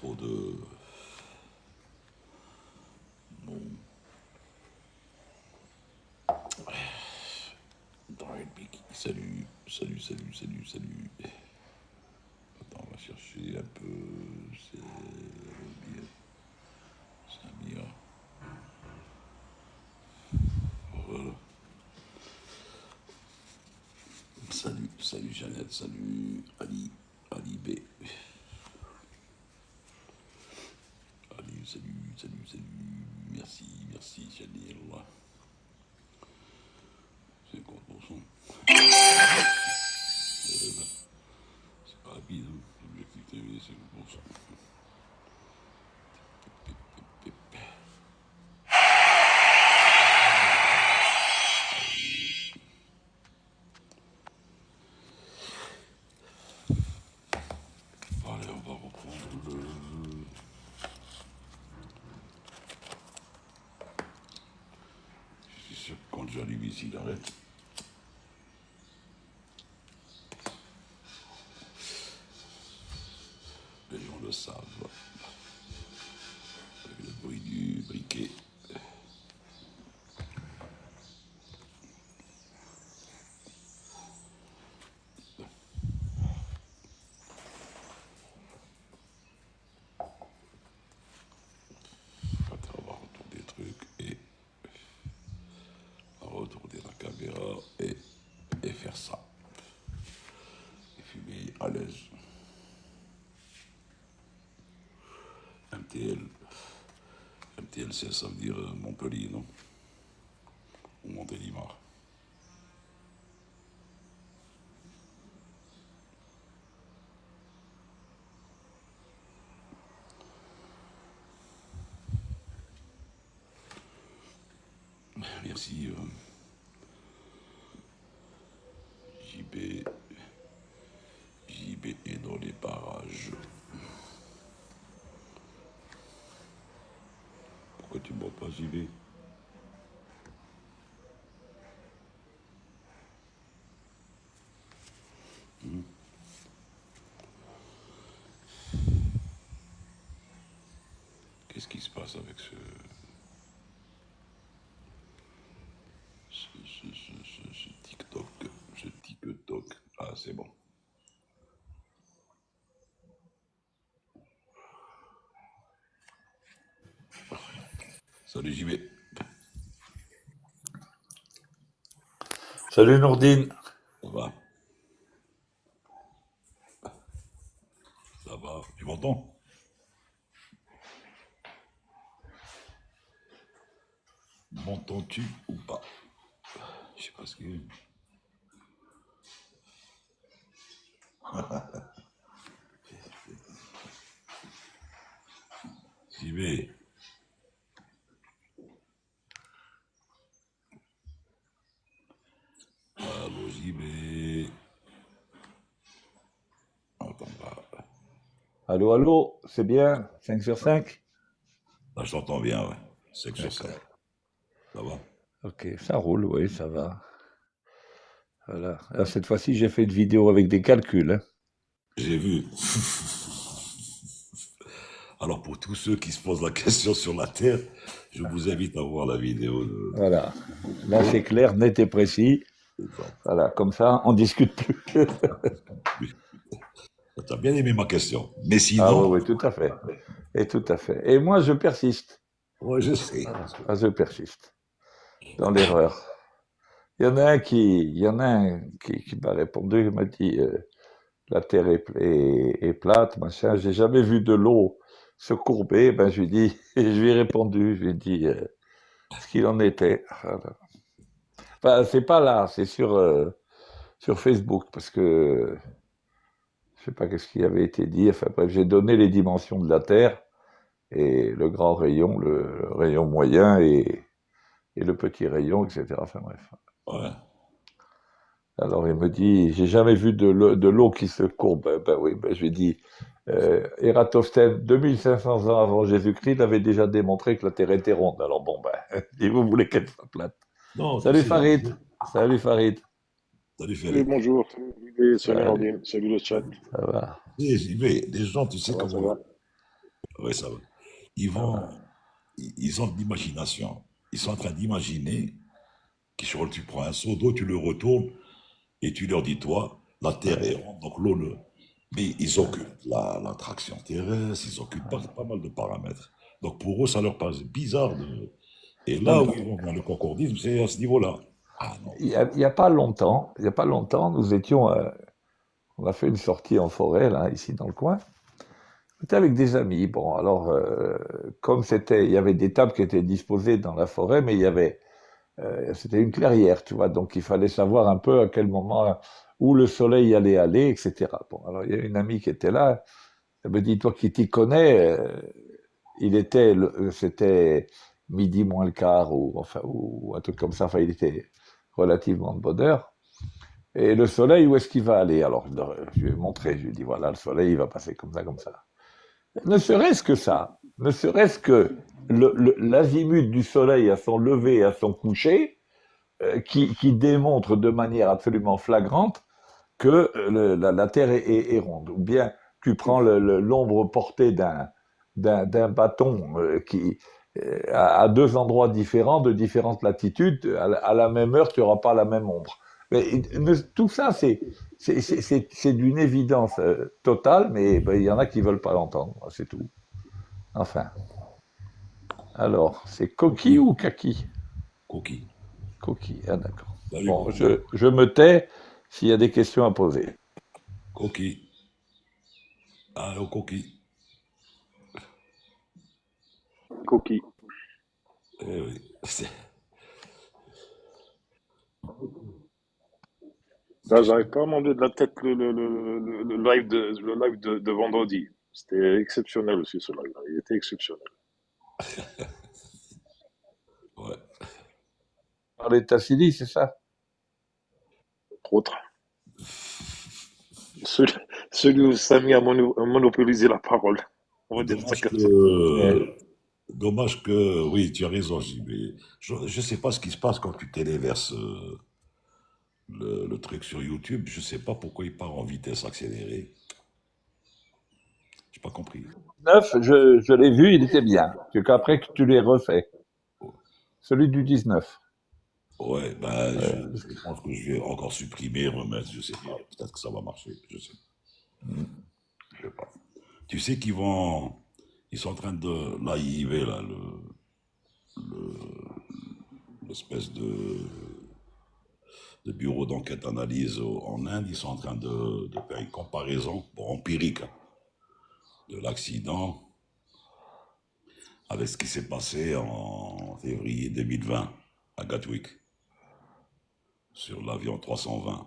trop de... Bon. Salut, salut, salut, salut, salut. Attends, on va chercher un peu. C'est Samir. Voilà. Salut, salut Jeannette, salut Ali, Ali B. Ali, salut, salut, salut. Merci, merci, Janil. C'est quoi ton son? C'est pas rapide, hein. L'objectif TV, c'est bon son. Allez, on va reprendre le... Je suis sûr que quand j'allume ici, il arrête. Les gens le savent. Avec le bruit du briquet. Attends, on va retourner des trucs et retourner la caméra et faire ça. Et fumer à l'aise. MTL. MTL, ça veut dire Montpellier, non? Ou Montélimar. Merci. JB est dans les parages. Pourquoi tu ne bois pas, JB? Qu'est-ce qui se passe avec ce TikTok? Ce TikTok. Ah, c'est bon. Salut JB. Salut Nourdine. Ça va? Ça va? Tu m'entends? M'entends-tu ou pas? Je sais pas ce qu'il y a. JB. Allô JB. Attends pas. Allô, allô, c'est bien 5 sur 5? Là, je t'entends bien, ouais. 5 sur 5. D'accord. Ça va? Ok, ça roule, oui, ça va. Voilà. Là, cette fois-ci, j'ai fait une vidéo avec des calculs, hein. J'ai vu. Alors, pour tous ceux qui se posent la question sur la Terre, je vous invite à voir la vidéo de... Voilà. Là, c'est clair, net et précis. Voilà, comme ça, on discute plus. T'as bien aimé ma question. Mais Ah sinon... oui, oui, tout à fait. Et tout à fait. Et moi, je persiste. Ouais, je sais. Ah, je persiste dans l'erreur. Il y en a un qui m'a répondu, il m'a dit la Terre est plate, machin. J'ai jamais vu de l'eau se courber. Ben, je lui dis, je lui ai répondu, je lui ai dit ce qu'il en était. Voilà. Enfin, c'est pas là, c'est sur Facebook, parce que je sais pas qu'est-ce qui avait été dit. Enfin bref, j'ai donné les dimensions de la Terre et le grand rayon, le rayon moyen et le petit rayon, etc. Enfin bref. Ouais. Alors il me dit, j'ai jamais vu de l'eau qui se courbe. Ben oui, ben, je lui ai dit, Ératosthène, 2500 ans avant Jésus-Christ, il avait déjà démontré que la Terre était ronde. Alors bon, ben, si vous voulez qu'elle soit plate. Non, Salut tu sais, Farid. Salut Farid. salut Salut, Félix. bonjour. Salut, salut Salut. Nordine. Salut le chat. Ça va. Mais les gens, tu sais Ça comment... va? ouais, ça va. Ils vont, ils ont de l'imagination. Ils sont en train d'imaginer que tu prends un seau d'eau, tu le retournes et tu leur dis, toi, la Terre est ronde, donc l'eau ne. Mais ils occultent l'attraction terrestre, ils occultent pas mal de paramètres. Donc pour eux, ça leur paraît bizarre de. Et Non, là où mais ils vont dans le concordisme, c'est à ce niveau-là. Ah non. il y a pas longtemps, nous étions, on a fait une sortie en forêt, là, ici dans le coin. C'était avec des amis. Bon, alors, comme il y avait des tables qui étaient disposées dans la forêt, mais c'était une clairière, tu vois, donc il fallait savoir un peu à quel moment, où le soleil allait aller, etc. Bon, alors il y a une amie qui était là, elle me dit, toi qui t'y connais, c'était midi moins le quart, ou, enfin, ou un truc comme ça, enfin, il était relativement de bonne heure. Et le soleil, où est-ce qu'il va aller? Alors, je lui ai montré, je lui ai dit, voilà, le soleil, il va passer comme ça, comme ça. Ne serait-ce que ça, ne serait-ce que l'azimut du soleil à son lever et à son coucher, qui démontre de manière absolument flagrante que la Terre est ronde. Ou bien tu prends l'ombre portée d'un bâton à deux endroits différents, de différentes latitudes, à la même heure, tu n'auras pas la même ombre. Mais tout ça, c'est d'une évidence totale, mais ben, il y en a qui veulent pas l'entendre, c'est tout. Enfin, alors, c'est coquille Coquille. ou kaki? Coquille. Coquille, ah d'accord. Salut, Bon, coquille. je me tais s'il y a des questions à poser. Coquille. Allô, coquille. Coquille. Eh oui. Là, j'arrive pas à m'enlever de la tête le live de vendredi. C'était exceptionnel aussi, ce live. Il était exceptionnel. Ouais. Parler de Tassili, c'est ça? Entre autres. Celui, celui où Samy a monopolisé la parole. On va dire ça Dommage comme ça. que, dommage que, oui, tu as raison, mais je ne sais pas ce qui se passe quand tu téléverses le truc sur YouTube. Je ne sais pas pourquoi il part en vitesse accélérée. J'ai pas compris. 9, je l'ai vu, il était bien. C'est qu'après que tu l'aies refait. Celui du 19. Ouais, ben, je pense que je vais encore supprimer, remettre, je sais pas. Peut-être que ça va marcher, je sais. Je sais pas. Tu sais ils sont en train de, là, IIV, là, l'espèce de bureau d'enquête analyse en Inde, ils sont en train de faire une comparaison, bon, empirique, hein, de l'accident avec ce qui s'est passé en février 2020 à Gatwick, sur l'avion 320,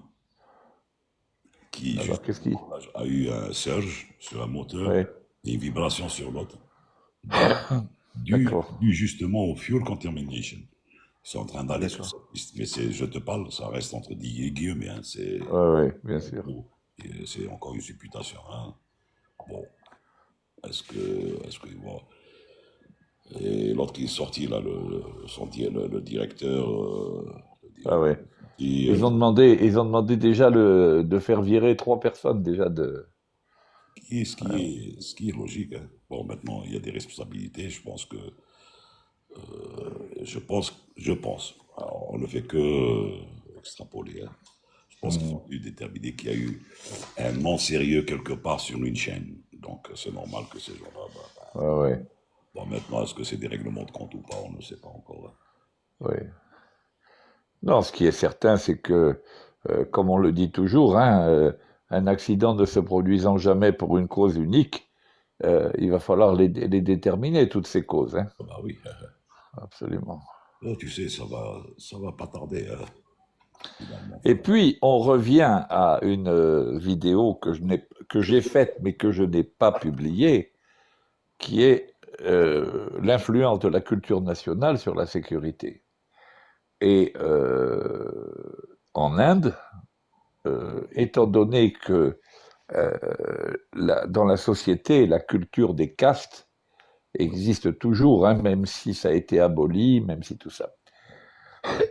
qui Alors, qu'est-ce qui... justement a eu un surge sur un moteur Oui, et une vibration sur l'autre, d'accord. dû justement au fuel contamination. Ils sont en train d'aller sur D'accord. cette piste. Mais je te parle, ça reste entre guillemets, hein, Oui, bien sûr. c'est encore une supputation. Hein. Bon, est-ce que, bon. Et l'autre qui est sorti, là, le directeur, Ah ouais. dit, Ils ont demandé déjà de faire virer 3 personnes déjà de. ce qui est logique. Hein. Bon, maintenant, il y a des responsabilités. Je pense. Alors, on ne fait que extrapoler. Hein. Je pense qu'ils ont dû déterminer qu'il y a eu un non-sérieux quelque part sur une chaîne. Donc, c'est normal que ces gens-là. Ah ouais, Bon, maintenant, est-ce que c'est des règlements de compte ou pas? On ne sait pas encore. Hein. ouais. Non, ce qui est certain, c'est que, comme on le dit toujours, hein, un accident ne se produisant jamais pour une cause unique, il va falloir les déterminer, toutes ces causes. Hein. Ah bah oui. Absolument. Là, tu sais, ça va pas tarder. Hein. Finalement, Et puis, on revient à une vidéo que j'ai faite, mais que je n'ai pas publiée, qui est l'influence de la culture nationale sur la sécurité. Et en Inde, étant donné que dans la société, la culture des castes existe toujours, hein, même si ça a été aboli, même si tout ça.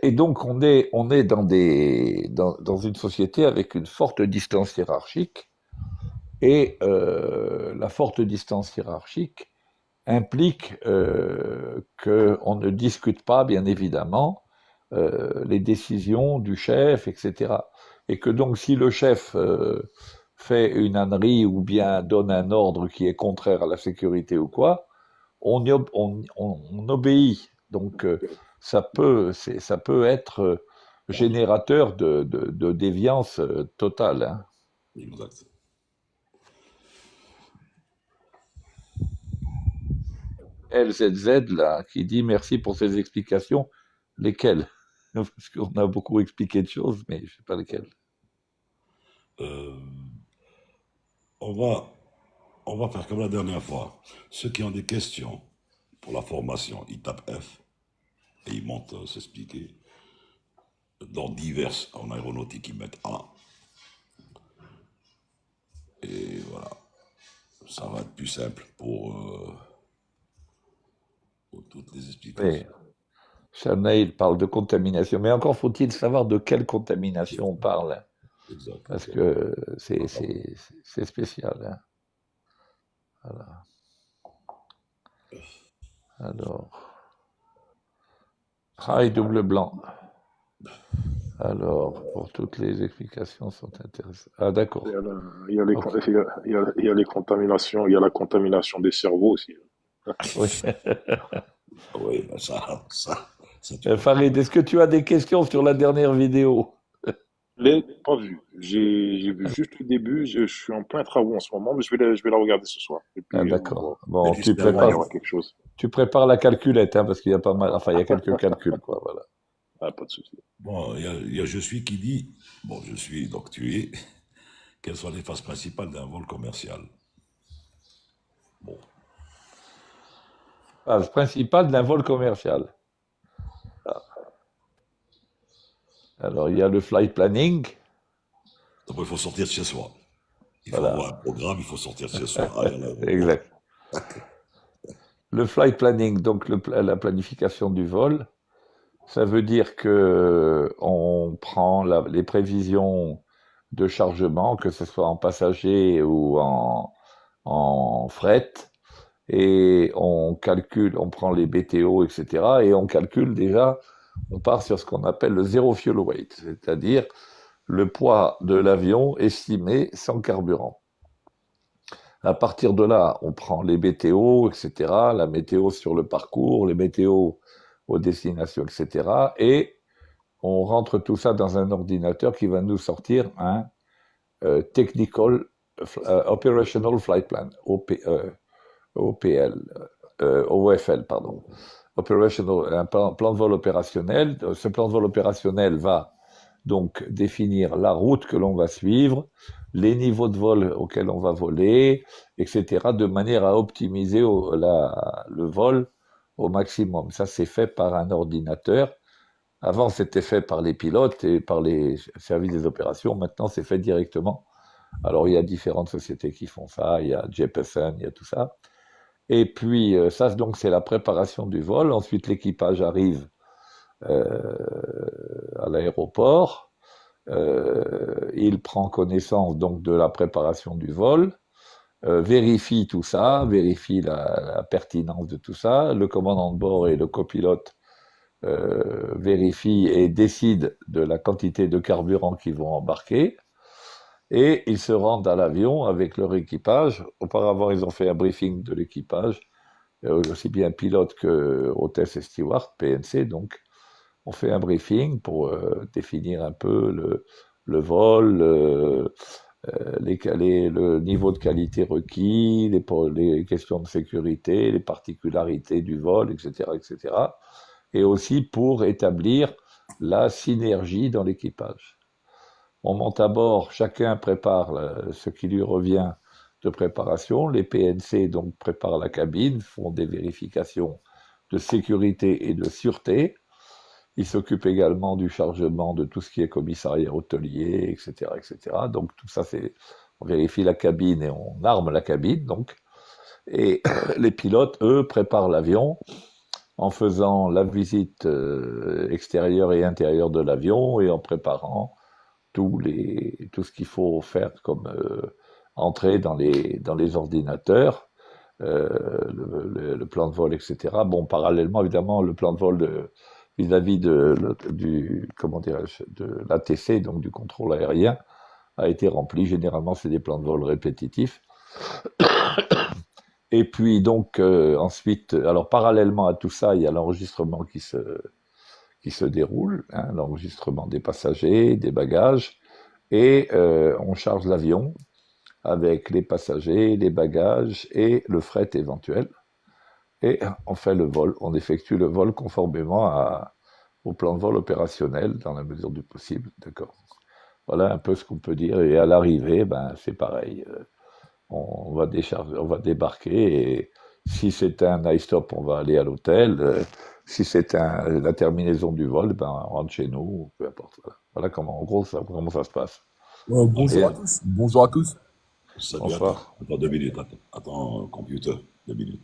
Et donc, on est dans une société avec une forte distance hiérarchique, et la forte distance hiérarchique implique qu'on ne discute pas, bien évidemment, les décisions du chef, etc. Et que donc, si le chef fait une ânerie ou bien donne un ordre qui est contraire à la sécurité ou quoi, on obéit. Donc, ça peut être générateur de déviance totale. Hein. Exact. LZZ, là, qui dit merci pour ces explications. Lesquelles? Parce qu'on a beaucoup expliqué de choses, mais je ne sais pas lesquelles. Euh, on va, on va faire comme la dernière fois. Ceux qui ont des questions pour la formation, ils tapent F et ils montent s'expliquer. Dans divers en aéronautique, ils mettent A. Et voilà, ça va être plus simple pour toutes les Mais explications. Chanel parle de contamination. Mais encore faut-il savoir de quelle contamination on parle. Hein, Exact. parce Ok. que Ah, ça va. c'est spécial. Hein. Voilà. Alors, rail double blanc. Alors, pour toutes les explications sont intéressantes. Ah, Il y d'accord. a, il y a les, Ok. il y a les contaminations, il y a la contamination des cerveaux aussi. Oui. Oui, ben ça tu peux. Farid, est-ce que tu as des questions sur la dernière vidéo? Je l'ai pas vu. J'ai vu juste le début. Je suis en plein travaux en ce moment, mais je vais la regarder ce soir. Et Ah, puis, d'accord. Mais Bon, juste demain, il y derrière, aura quelque chose. tu prépares la calculette, hein, parce qu'il y a pas mal, enfin, il y a quelques calculs, quoi, voilà. Ah, pas de souci. bon, il y a je suis qui dit, bon, je suis, donc tu es, quelles sont les phases principales d'un vol commercial? Bon, Phase principale d'un vol commercial. Alors, il y a le flight planning, d'abord il faut sortir de chez soi. Il faut avoir un voilà, programme, il faut sortir de chez soi, aller à l'aéroport. exact. Le flight planning, donc la planification du vol, ça veut dire que on prend les prévisions de chargement, que ce soit en passager ou en fret, et on calcule, on prend les BTO, etc., et on calcule déjà, on part sur ce qu'on appelle le zero fuel weight, c'est-à-dire le poids de l'avion estimé sans carburant. À partir de là, on prend les BTO, etc., la météo sur le parcours, les météos aux destinations, etc., et on rentre tout ça dans un ordinateur qui va nous sortir un Technical Operational Flight Plan, OPL, OFL, pardon. Operational, un plan de vol opérationnel. Ce plan de vol opérationnel va donc définir la route que l'on va suivre, les niveaux de vol auxquels on va voler, etc., de manière à optimiser le vol au maximum. Ça, c'est fait par un ordinateur. Avant, c'était fait par les pilotes et par les services des opérations. Maintenant, c'est fait directement. Alors, il y a différentes sociétés qui font ça. Il y a Jeppesen, il y a tout ça. Et puis, ça, donc, c'est la préparation du vol. Ensuite, l'équipage arrive euh, à l'aéroport. Il prend connaissance donc de la préparation du vol, vérifie tout ça, vérifie la pertinence de tout ça. Le commandant de bord et le copilote vérifient et décident de la quantité de carburant qu'ils vont embarquer. Et ils se rendent à l'avion avec leur équipage. Auparavant, ils ont fait un briefing de l'équipage, aussi bien pilote que hôtesse et steward, PNC. Donc, on fait un briefing pour définir un peu le vol, le niveau de qualité requis, les questions de sécurité, les particularités du vol, etc., etc. Et aussi pour établir la synergie dans l'équipage. On monte à bord, chacun prépare ce qui lui revient de préparation. Les PNC donc préparent la cabine, font des vérifications de sécurité et de sûreté. Ils s'occupent également du chargement de tout ce qui est commissariat hôtelier, etc., etc. Donc tout ça, on vérifie la cabine et on arme la cabine. Donc, et les pilotes, eux, préparent l'avion en faisant la visite extérieure et intérieure de l'avion et en préparant tout ce qu'il faut faire comme entrée dans les ordinateurs. le plan de vol, etc. Bon, parallèlement, évidemment, le plan de vol vis-à-vis comment dirais-je, de l'ATC, donc du contrôle aérien, a été rempli. Généralement, c'est des plans de vol répétitifs. Et puis donc ensuite, alors parallèlement à tout ça, il y a l'enregistrement qui se déroule, hein, l'enregistrement des passagers, des bagages, et on charge l'avion avec les passagers, les bagages et le fret éventuel. Et on fait le vol, on effectue le vol conformément au plan de vol opérationnel dans la mesure du possible, d'accord. Voilà un peu ce qu'on peut dire. Et à l'arrivée, ben c'est pareil. On va décharger, on va débarquer et si c'est un iStop, on va aller à l'hôtel. Si c'est la terminaison du vol, ben on rentre chez nous, peu importe. Voilà comment, en gros, comment ça se passe. Bonjour Et à tous. Bonjour à tous. Salut, bonsoir. attends 2 minutes, attends, computer, 2 minutes.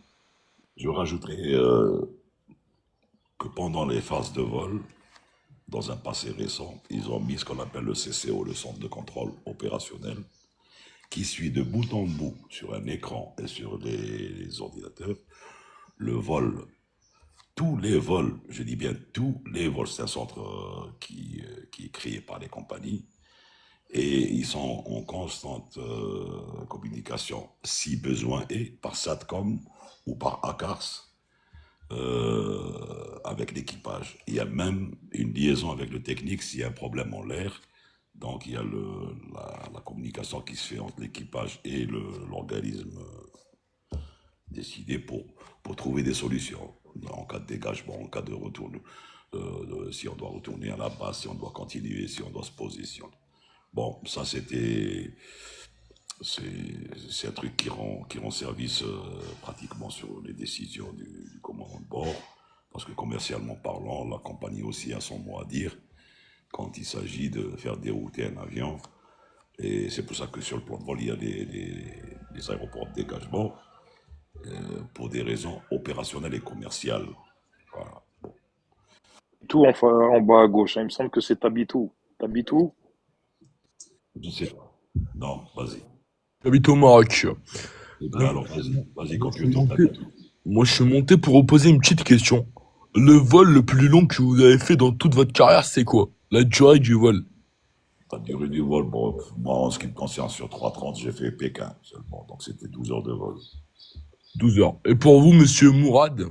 Je rajouterai que pendant les phases de vol, dans un passé récent, ils ont mis ce qu'on appelle le CCO, le centre de contrôle opérationnel, qui suit de bout en bout sur un écran et sur les ordinateurs le vol. Tous les vols, je dis bien tous les vols, c'est un centre qui est créé par les compagnies et ils sont en constante communication, si besoin est, par SATCOM ou par ACARS avec l'équipage. Il y a même une liaison avec le technique s'il y a un problème en l'air. Donc il y a la communication qui se fait entre l'équipage et l'organisme décidé pour trouver des solutions en cas de dégagement, en cas de retour, si on doit retourner à la base, si on doit continuer, si on doit se positionner. Bon, ça c'est un truc qui rend service pratiquement sur les décisions du commandant de bord, parce que commercialement parlant, la compagnie aussi a son mot à dire quand il s'agit de faire dérouter un avion. Et c'est pour ça que sur le plan de vol, il y a des aéroports de dégagement pour des raisons opérationnelles et commerciales. Voilà. Bon, Tout en bas à gauche, hein. Il me semble que c'est Tabitou. Tabitou? je sais pas. Non, vas-y. J'habite au Maroc. Eh ben Euh, alors, vas-y, Moi, je suis computer, t'as monté, dit tout. moi, je suis monté pour vous poser une petite question. Le vol le plus long que vous avez fait dans toute votre carrière, c'est quoi? La durée du vol. La durée du vol, bon, moi, en ce qui me concerne, sur 330, j'ai fait Pékin seulement, donc c'était 12 heures de vol. 12 heures. Et pour vous, monsieur Mourad?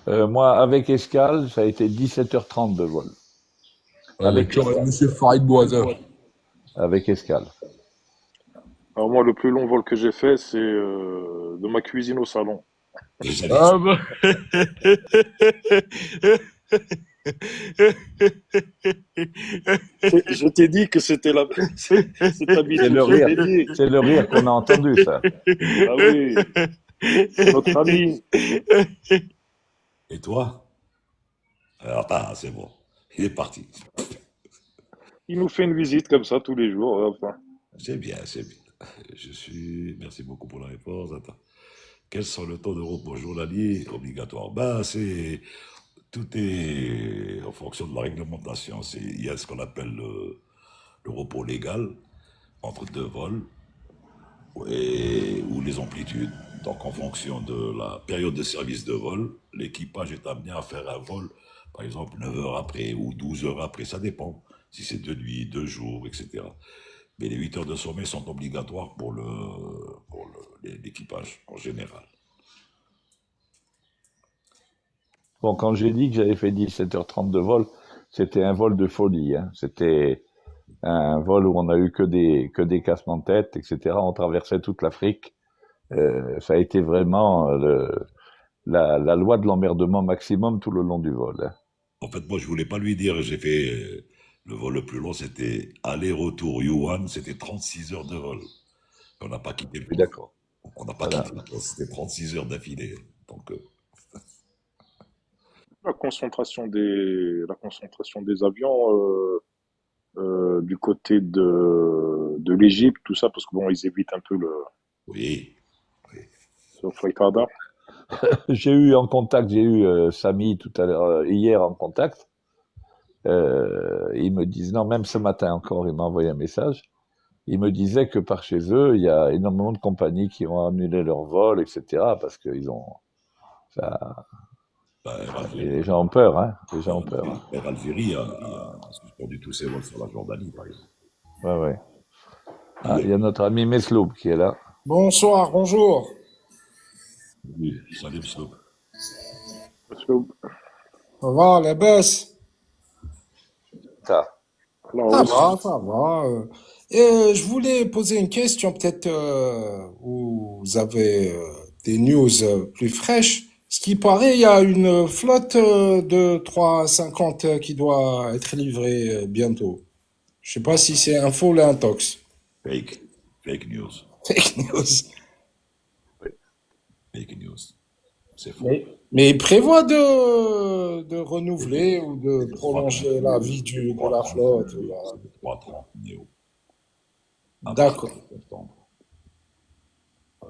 Moi, avec escale, ça a été 17h30 de vol. Avec Avec escale. monsieur Farid Bouazza. Avec escale. Alors moi, le plus long vol que j'ai fait, c'est de ma cuisine au salon. Et ça, Ah bah. Je t'ai dit que c'était c'est C'est Tabitou, le je rire. t'ai dit. C'est le rire qu'on a entendu, ça. Ah oui, c'est notre ami. et toi? Alors, c'est bon. Il est parti. Il nous fait une visite comme ça tous les jours. Enfin, C'est bien, c'est bien. Merci beaucoup pour la réponse. Attends. Quels sont le taux de repos journalier obligatoire? Tout est en fonction de la réglementation. Il y a ce qu'on appelle le repos légal entre deux vols ou les amplitudes. Donc, en fonction de la période de service de vol, l'équipage est amené à faire un vol, par exemple, 9 heures après ou 12 heures après, ça dépend. Si c'est 2 nuits, 2 jours, etc. Mais les 8 heures de sommeil sont obligatoires pour l'équipage en général. Bon, quand j'ai dit que j'avais fait 17h30 de vol, c'était un vol de folie, hein. C'était un vol où on a eu que des cassements de tête, etc. On traversait toute l'Afrique. Ça a été vraiment la loi de l'emmerdement maximum tout le long du vol, hein. En fait, moi, je voulais pas lui dire, j'ai fait le vol le plus long, c'était aller-retour Yuan, c'était 36 heures de vol. On n'a pas quitté le Oui, poste. d'accord. On n'a pas Voilà. quitté le poste, c'était 36 heures d'affilée. Donc, la concentration des avions du côté de l'Égypte, tout ça, parce que bon, ils évitent un peu le oui, oui. sur Flight Radar. J'ai eu Samy tout à l'heure, hier en contact. Ils me disent, non, même ce matin encore, il m'a envoyé un message. il me disait que par chez eux, il y a énormément de compagnies qui ont annulé leur vol, etc., parce qu'ils ont, ça, Ben, Air et Algérie, les gens ont peur, hein. Les Air gens ont peur, Algérie, hein. Air Algérie a suspendu tous ses vols sur la Jordanie, par exemple. Ouais, ouais. Ah, il y Hier. a notre ami Mesloub qui est là. Bonsoir, bonjour. Oui, salut, Sloop. Parce que, Ça va, la baisse? Ça. la Ça hausse, va, ça va. Et je voulais poser une question, peut-être vous avez des news plus fraîches. Ce qui paraît, il y a une flotte de 350 qui doit être livrée bientôt. Je sais pas si c'est info ou intox. Fake. Fake news. Fake news. Oui. Fake news. C'est faux. Mais il prévoit de renouveler ou de prolonger la vie de la flotte. C'est le 330 Néo. À partir D'accord. de septembre. Ouais.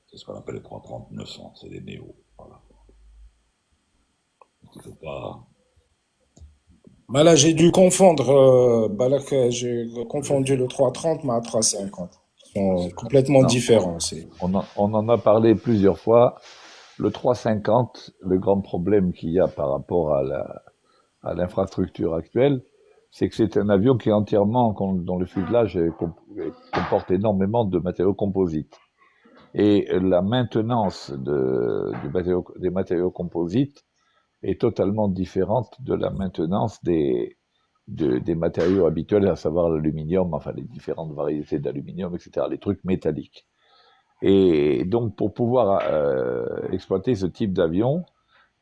C'est ce qu'on appelle les 330-900. C'est des Néo. Voilà. Il faut pas. Bah là, j'ai dû confondre. Bah là, j'ai confondu le 330 mais à 350. Ils sont complètement Non, différents. C'est... on en a parlé plusieurs fois. Le 350, le grand problème qu'il y a par rapport à l'infrastructure actuelle, c'est que c'est un avion qui est entièrement, dont le fuselage comporte énormément de matériaux composites. Et la maintenance des matériaux composites est totalement différente de la maintenance des matériaux habituels, à savoir l'aluminium, enfin les différentes variétés d'aluminium, etc., les trucs métalliques. Et donc, pour pouvoir exploiter ce type d'avion,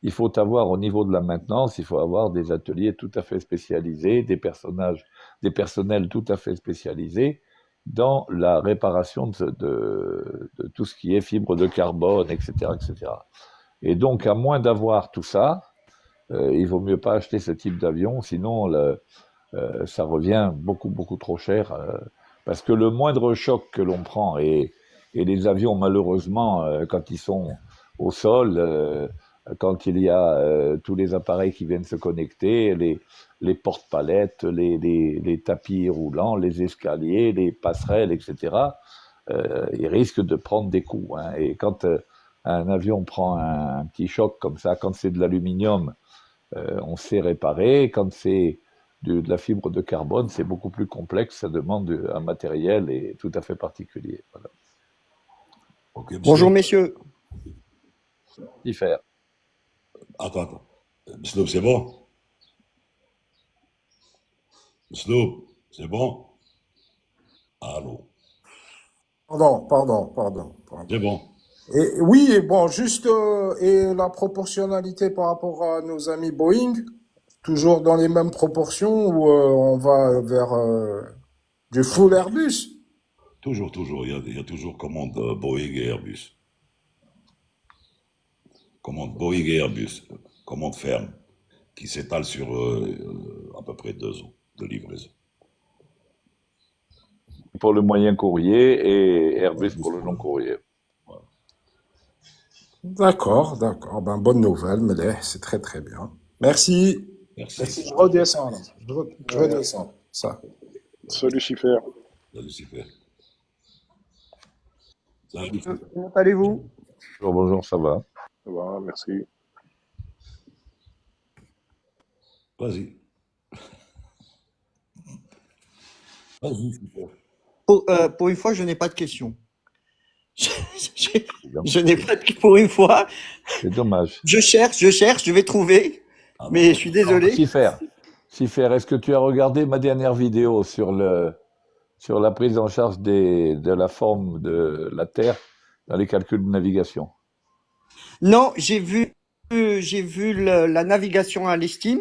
il faut avoir, au niveau de la maintenance, il faut avoir des ateliers tout à fait spécialisés, des personnels tout à fait spécialisés dans la réparation de tout ce qui est fibre de carbone, etc., etc. Et donc, à moins d'avoir tout ça, il vaut mieux pas acheter ce type d'avion, sinon ça revient beaucoup, beaucoup trop cher. Parce que le moindre choc que l'on prend, et les avions, malheureusement, quand ils sont au sol, quand il y a tous les appareils qui viennent se connecter, les porte-palettes, les tapis roulants, les escaliers, les passerelles, etc., ils risquent de prendre des coups, hein. Et quand un avion prend un petit choc comme ça, quand c'est de l'aluminium, on sait réparer. Quand c'est de la fibre de carbone, c'est beaucoup plus complexe, ça demande un matériel et tout à fait particulier. Voilà. Ok, Bonjour Sloop. messieurs. Y faire. Attends. Sloop, c'est bon? Sloop, c'est bon? Allô? Pardon. C'est bon. Et oui, et bon, juste et la proportionnalité par rapport à nos amis Boeing, toujours dans les mêmes proportions ou on va vers du full Airbus? Toujours. Il y a toujours commande Boeing et Airbus. Commande Boeing et Airbus. Commande ferme. Qui s'étale sur à peu près 2 ans de livraison. Pour le moyen courrier et Airbus Airbus pour le pour long le. courrier. Voilà. D'accord. Ben, bonne nouvelle, mais c'est très très bien. Merci. Merci. Je redescends là. Je ouais. redescends. Ça. Salut Schiffer. Ça, Lucifer. Salut. Comment allez-vous? Bonjour, ça va. Ça va, merci. Vas-y. Vas-y, Lucifer. Pour une fois, je n'ai pas de questions. Je, je- C'est je n'ai pas de pour une fois. dommage. Je cherche, je vais trouver. Ah non, Mais je suis désolé. Sifer, est-ce que tu as regardé ma dernière vidéo sur la prise en charge de la forme de la Terre dans les calculs de navigation? Non, j'ai vu la navigation à l'estime,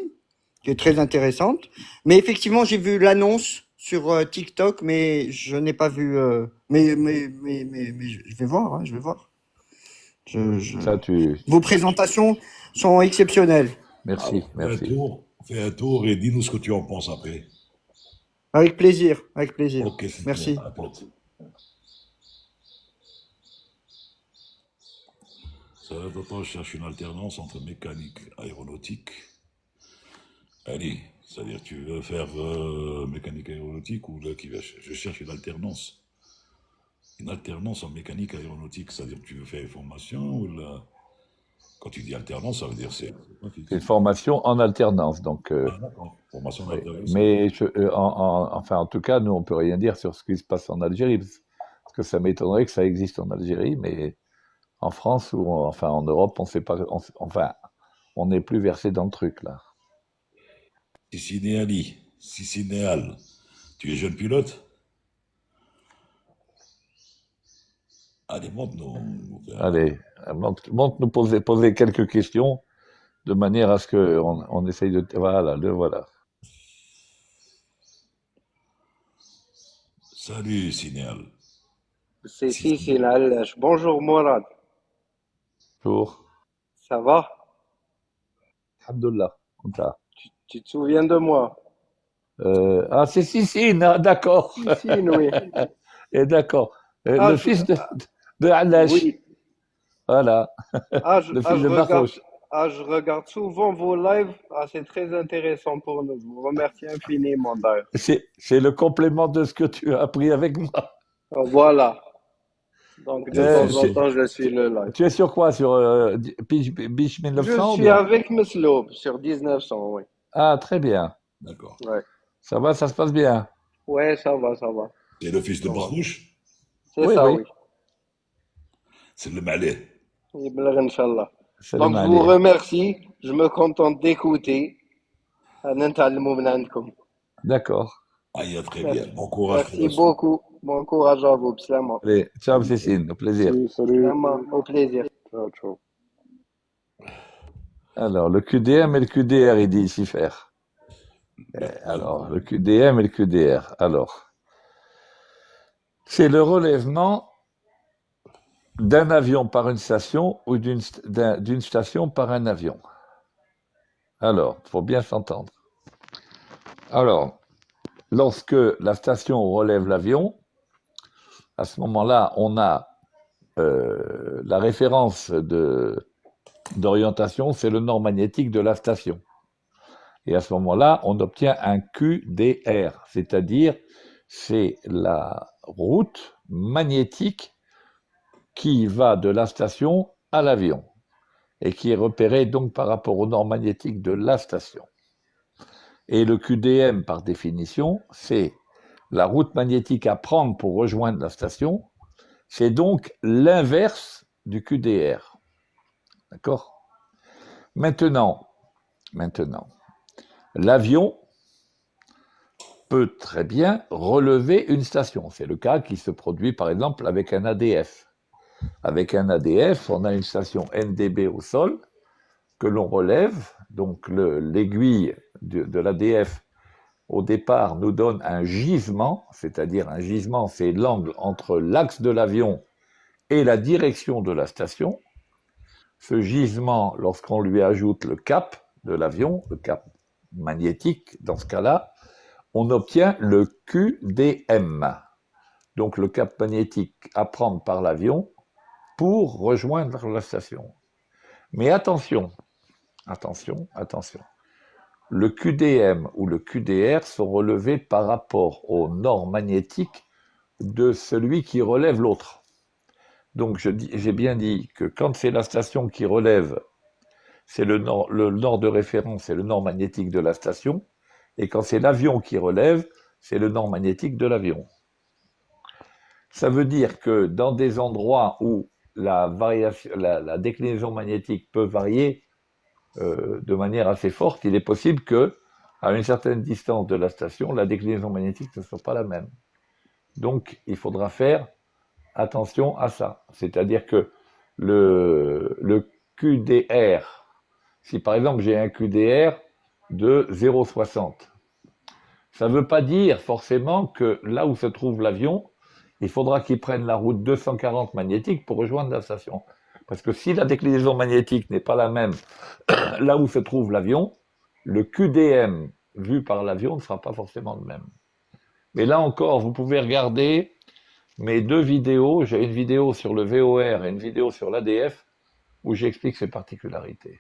qui est très intéressante. Mais effectivement, j'ai vu l'annonce sur TikTok, mais je n'ai pas vu. Mais je vais voir, hein, je vais voir. Ça, Vos présentations sont exceptionnelles. merci, merci. Fais un tour et dis-nous ce que tu en penses après. Avec plaisir, avec plaisir. Ok, super. Merci. À toutes. Ça va, je cherche une alternance entre mécanique aéronautique, Allez, c'est-à-dire tu veux faire mécanique aéronautique ou là je cherche une alternance. Une alternance en mécanique aéronautique, c'est-à-dire que tu veux faire une formation ou là, quand tu dis alternance, ça veut dire c'est quoi C'est une fixe. formation en alternance, donc Ah d'accord, formation oui. d'alternance. Mais enfin, en tout cas, nous, on peut rien dire sur ce qui se passe en Algérie, parce que ça m'étonnerait que ça existe en Algérie, mais en France ou enfin en Europe, on sait pas, enfin, on n'est plus versé dans le truc là. Sissi Ali, Sissi Néal, tu es jeune pilote? Allez, montre-nous, mon frère. Allez, monte nous poser quelques questions de manière à ce que on essaye de, voilà, le voilà. Salut Sinéal. C'est Sissi si, Néal. Nalesh. Bonjour Mourad, Bonjour. ça va? Alhamdulillah. Comme ça. Tu te souviens de moi? Ah, si, d'accord. Si, oui. Et d'accord. Ah, Le fils de Alash. oui. Voilà. Le fils Je de regarde, Marrouche. je regarde souvent vos lives. Ah, c'est très intéressant pour nous. Je vous remercie infiniment d'ailleurs. C'est le complément de ce que tu as appris avec moi. Voilà. Donc, de temps en Tu, temps, je suis le live. tu es sur quoi? Sur Beach Je 1900 ou suis bien? avec Meslob sur 1900, oui. Ah, très bien. D'accord. Ouais. Ça va, ça se passe bien. Ouais, ça va, ça va. C'est le fils de Ça va. Barouche? C'est Oui, ça, oui. oui. C'est le Malais. Yblagh, Inch'Allah. C'est le Donc, je vous Mali. remercie. Je me contente d'écouter. نتعلموا من عندكم. Ah, D'accord. très bien. Bon courage pour Merci la suite. beaucoup. Bon courage à vous. Bislama. Allez, ciao, Cécine. Au plaisir. Salut. Bislama. Au plaisir. Ciao, ciao. Alors, le QDM et le QDR, il dit ici faire. Alors, le QDM et le QDR. Alors, c'est le relèvement d'un avion par une station ou d'une station par un avion. Alors, il faut bien s'entendre. Alors, lorsque la station relève l'avion, à ce moment-là, on a la référence d'orientation, c'est le nord magnétique de la station. Et à ce moment-là, on obtient un QDR, c'est-à-dire c'est la route magnétique qui va de la station à l'avion et qui est repérée donc par rapport au nord magnétique de la station. Et le QDM, par définition, c'est la route magnétique à prendre pour rejoindre la station. C'est donc l'inverse du QDR. D'accord ? Maintenant, l'avion peut très bien relever une station. C'est le cas qui se produit par exemple avec un ADF. Avec un ADF, on a une station NDB au sol que l'on relève. Donc l'aiguille de l'ADF au départ nous donne un gisement, c'est-à-dire un gisement, c'est l'angle entre l'axe de l'avion et la direction de la station. Ce gisement, lorsqu'on lui ajoute le cap de l'avion, le cap magnétique dans ce cas-là, on obtient le QDM, donc le cap magnétique à prendre par l'avion pour rejoindre la station. Mais attention, le QDM ou le QDR sont relevés par rapport au nord magnétique de celui qui relève l'autre. Donc j'ai bien dit que quand c'est la station qui relève, c'est le nord de référence, c'est le nord magnétique de la station, et quand c'est l'avion qui relève, c'est le nord magnétique de l'avion. Ça veut dire que dans des endroits où la déclinaison magnétique peut varier de manière assez forte, il est possible que, à une certaine distance de la station, la déclinaison magnétique ne soit pas la même. Donc, il faudra faire attention à ça. C'est-à-dire que le QDR, si par exemple j'ai un QDR de 0,60, ça ne veut pas dire forcément que là où se trouve l'avion, il faudra qu'il prenne la route 240 magnétique pour rejoindre la station. Parce que si la déclinaison magnétique n'est pas la même là où se trouve l'avion, le QDM vu par l'avion ne sera pas forcément le même. Mais là encore, vous pouvez regarder mes deux vidéos. J'ai une vidéo sur le VOR et une vidéo sur l'ADF où j'explique ces particularités.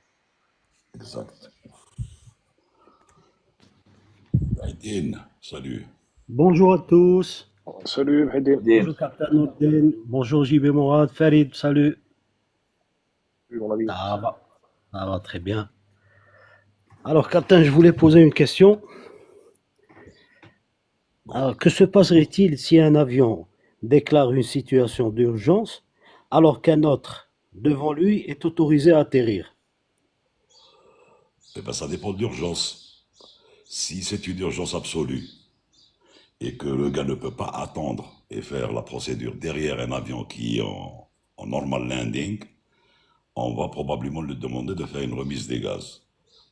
Exact. Aïdine, salut. Bonjour à tous. Salut, Haïdé. Din. Bonjour Captain Nordin. Bonjour JB Mourad. Farid, salut. Salut, mon ami. Ça va très bien. Alors Captain, je voulais poser une question. Alors, que se passerait-il si un avion déclare une situation d'urgence alors qu'un autre devant lui est autorisé à atterrir? Eh ben, ça dépend de l'urgence. Si c'est une urgence absolue et que le gars ne peut pas attendre et faire la procédure derrière un avion qui est en normal landing, on va probablement lui demander de faire une remise des gaz.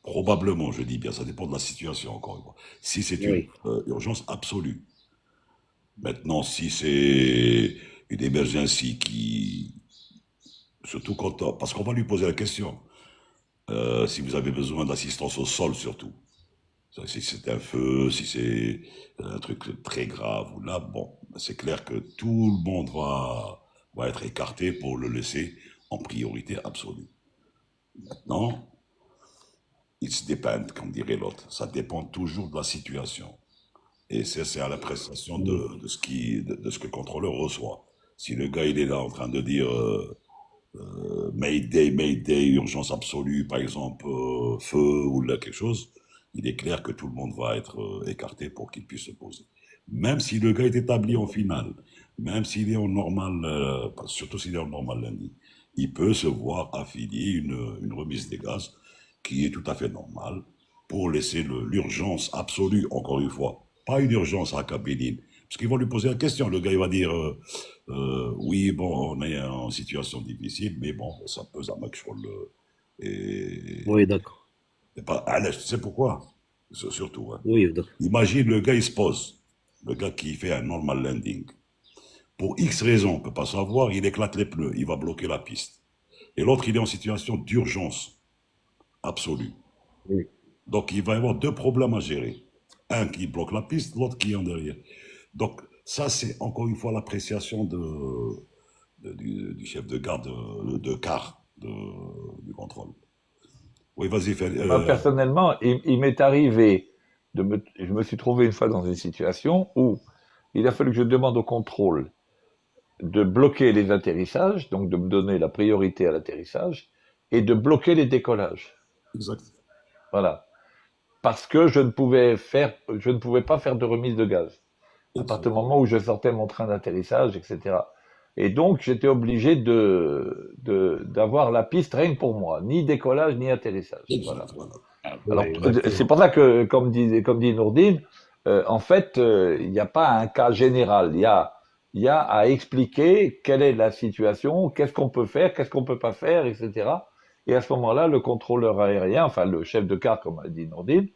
Probablement, je dis bien, ça dépend de la situation, encore une fois. Si c'est une Oui, urgence absolue. Maintenant, si c'est une émergency qui... Surtout quand... Parce qu'on va lui poser la question. Si vous avez besoin d'assistance au sol, surtout. Si c'est un feu, si c'est un truc très grave, ou là, bon, c'est clair que tout le monde va être écarté pour le laisser en priorité absolue. Maintenant, it depend, comme dirait l'autre. Ça dépend toujours de la situation. Et c'est à l'appréciation de ce que le contrôleur reçoit. Si le gars, il est là en train de dire Mayday, Mayday, urgence absolue, par exemple, feu ou là quelque chose, il est clair que tout le monde va être écarté pour qu'il puisse se poser. Même si le gars est établi en finale, même s'il est en normal, surtout s'il est en normal lundi, il peut se voir affilier une remise des gaz qui est tout à fait normale pour laisser l'urgence absolue, encore une fois. Pas une urgence à cabine. Parce qu'ils vont lui poser la question. Le gars, il va dire oui, bon, on est en situation difficile, mais bon, ça peut, ça marche sur le. oui, Et, d'accord. et pas à l'aise. Tu sais pourquoi? Surtout. Hein. Oui, d'accord. Imagine le gars, il se pose. Le gars qui fait un normal landing. Pour X raisons, on ne peut pas savoir, il éclate les pneus, il va bloquer la piste. Et l'autre, il est en situation d'urgence absolue. Oui. Donc, il va y avoir deux problèmes à gérer. Un qui bloque la piste, l'autre qui est en derrière. Donc, ça, c'est encore une fois l'appréciation du chef de garde, de car, du contrôle. Oui, vas-y, fais. Moi, personnellement, il m'est arrivé je me suis trouvé une fois dans une situation où il a fallu que je demande au contrôle de bloquer les atterrissages, donc de me donner la priorité à l'atterrissage, et de bloquer les décollages. Exact. Voilà. Parce que je ne pouvais pas faire de remise de gaz. À partir du moment où je sortais mon train d'atterrissage, etc. Et donc, j'étais obligé d'avoir la piste rien que pour moi. Ni décollage, ni atterrissage. Voilà. Exact, voilà. Alors, Oui, c'est exactement. pour ça que, comme dit Nourdine, en fait, il n'y a pas un cas général. Il y a à expliquer quelle est la situation, qu'est-ce qu'on peut faire, qu'est-ce qu'on peut pas faire, etc. Et à ce moment-là, le contrôleur aérien, enfin le chef de car, comme a dit Nourdine,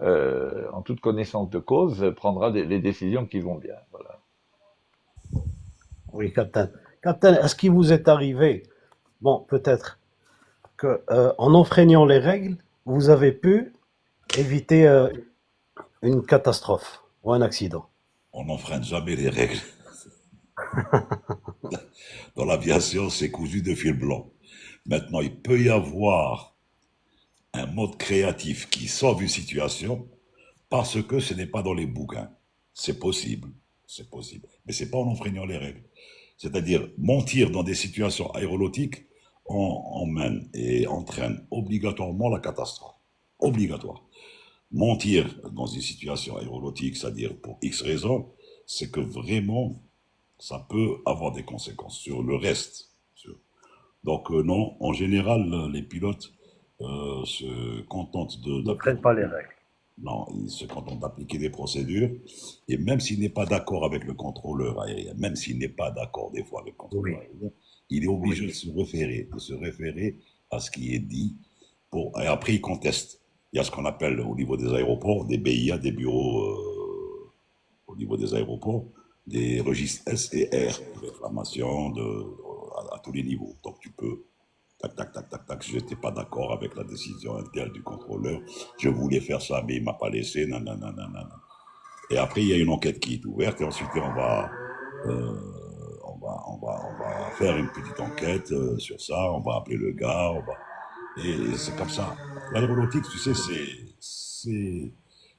en toute connaissance de cause, prendra les décisions qui vont bien. Voilà. Oui, Captain. Captain, est-ce qu'il vous est arrivé, bon, peut-être, que en enfreignant les règles, vous avez pu éviter une catastrophe ou un accident? On n'enfreint jamais les règles. Dans l'aviation, c'est cousu de fil blanc. Maintenant, il peut y avoir un mode créatif qui sauve une situation parce que ce n'est pas dans les bouquins. C'est possible, c'est possible. Mais c'est pas en enfreignant les règles. C'est-à-dire, mentir dans des situations aéronautiques emmène et entraîne obligatoirement la catastrophe. Obligatoire. Mentir dans une situation aéronautique, c'est-à-dire pour X raisons, c'est que vraiment, ça peut avoir des conséquences sur le reste. Donc non, en général, les pilotes se contentent Ils ne prennent d'appliquer. pas les règles. Non, ils se contentent d'appliquer des procédures. Et même s'il n'est pas d'accord avec le contrôleur aérien, même s'il n'est pas d'accord des fois avec le Oui, contrôleur aérien, il est obligé de se référer à ce qui est dit. Et après, il conteste. Il y a ce qu'on appelle au niveau des aéroports, des BIA, des bureaux au niveau des aéroports, des registres S et R, de réclamation à tous les niveaux. Donc tu peux, tac, tac, tac, tac, tac, je n'étais pas d'accord avec la décision interne du contrôleur, je voulais faire ça, mais il ne m'a pas laissé, nanana, nanana. Et après, il y a une enquête qui est ouverte, et ensuite on va faire une petite enquête sur ça, on va appeler le gars, et c'est comme ça. L'aéronautique, tu sais,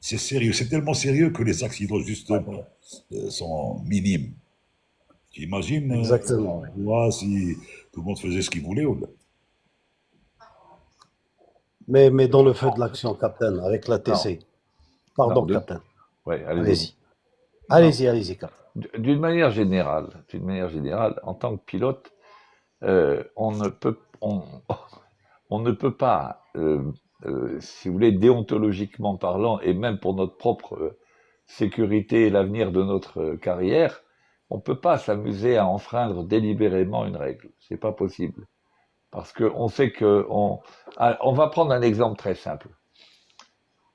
C'est sérieux, c'est tellement sérieux que les accidents, justement, sont minimes. Tu imagines, Exactement, oui. si tout le monde faisait ce qu'il voulait, Mais dans le feu de l'action, Captain, avec la Non, TC. non, Pardon, Captain. ouais, allez-y. Allez-y. Non. Allez-y, Captain. D'une manière générale, en tant que pilote, on ne peut, on ne peut pas, si vous voulez, déontologiquement parlant, et même pour notre propre sécurité et l'avenir de notre carrière, on peut pas s'amuser à enfreindre délibérément une règle. C'est pas possible. Parce que on sait que on va prendre un exemple très simple.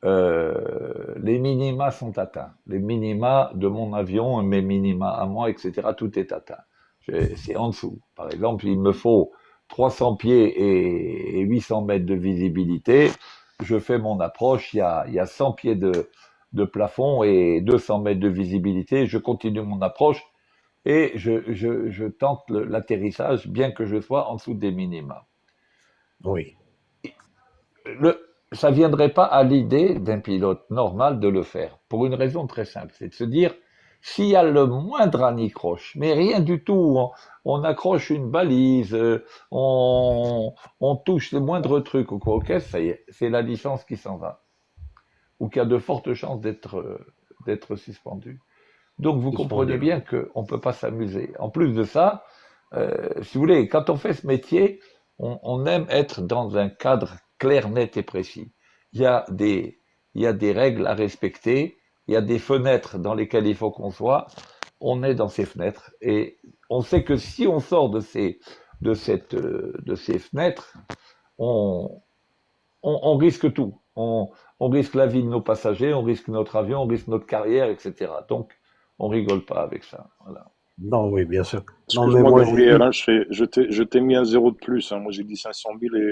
Les minima sont atteints. Les minima de mon avion, mes minima à moi, etc., tout est atteint. C'est en dessous. Par exemple, il me faut 300 pieds et 800 mètres de visibilité. Je fais mon approche, il y a 100 pieds de plafond et 200 mètres de visibilité. Je continue mon approche et je tente l'atterrissage, bien que je sois en dessous des minima. Oui. Ça viendrait pas à l'idée d'un pilote normal de le faire, pour une raison très simple, c'est de se dire, s'il y a le moindre anicroche, mais rien du tout, on accroche une balise, on touche le moindre truc ou quoi, ok, ça y est, c'est la licence qui s'en va, ou qui a de fortes chances d'être suspendu. Donc vous comprenez bien qu'on peut pas s'amuser. En plus de ça, si vous voulez, quand on fait ce métier, on aime être dans un cadre clair, net et précis. Il y a des règles à respecter, il y a des fenêtres dans lesquelles il faut qu'on soit, on est dans ces fenêtres et on sait que si on sort de ces fenêtres, on risque tout. On risque la vie de nos passagers, on risque notre avion, on risque notre carrière, etc. Donc, on rigole pas avec ça. Voilà. Non, oui, bien sûr. Non, mais Excuse-moi, moi, Gabriel, hein, je t'ai mis un zéro de plus. Hein. Moi, j'ai dit 500 000 et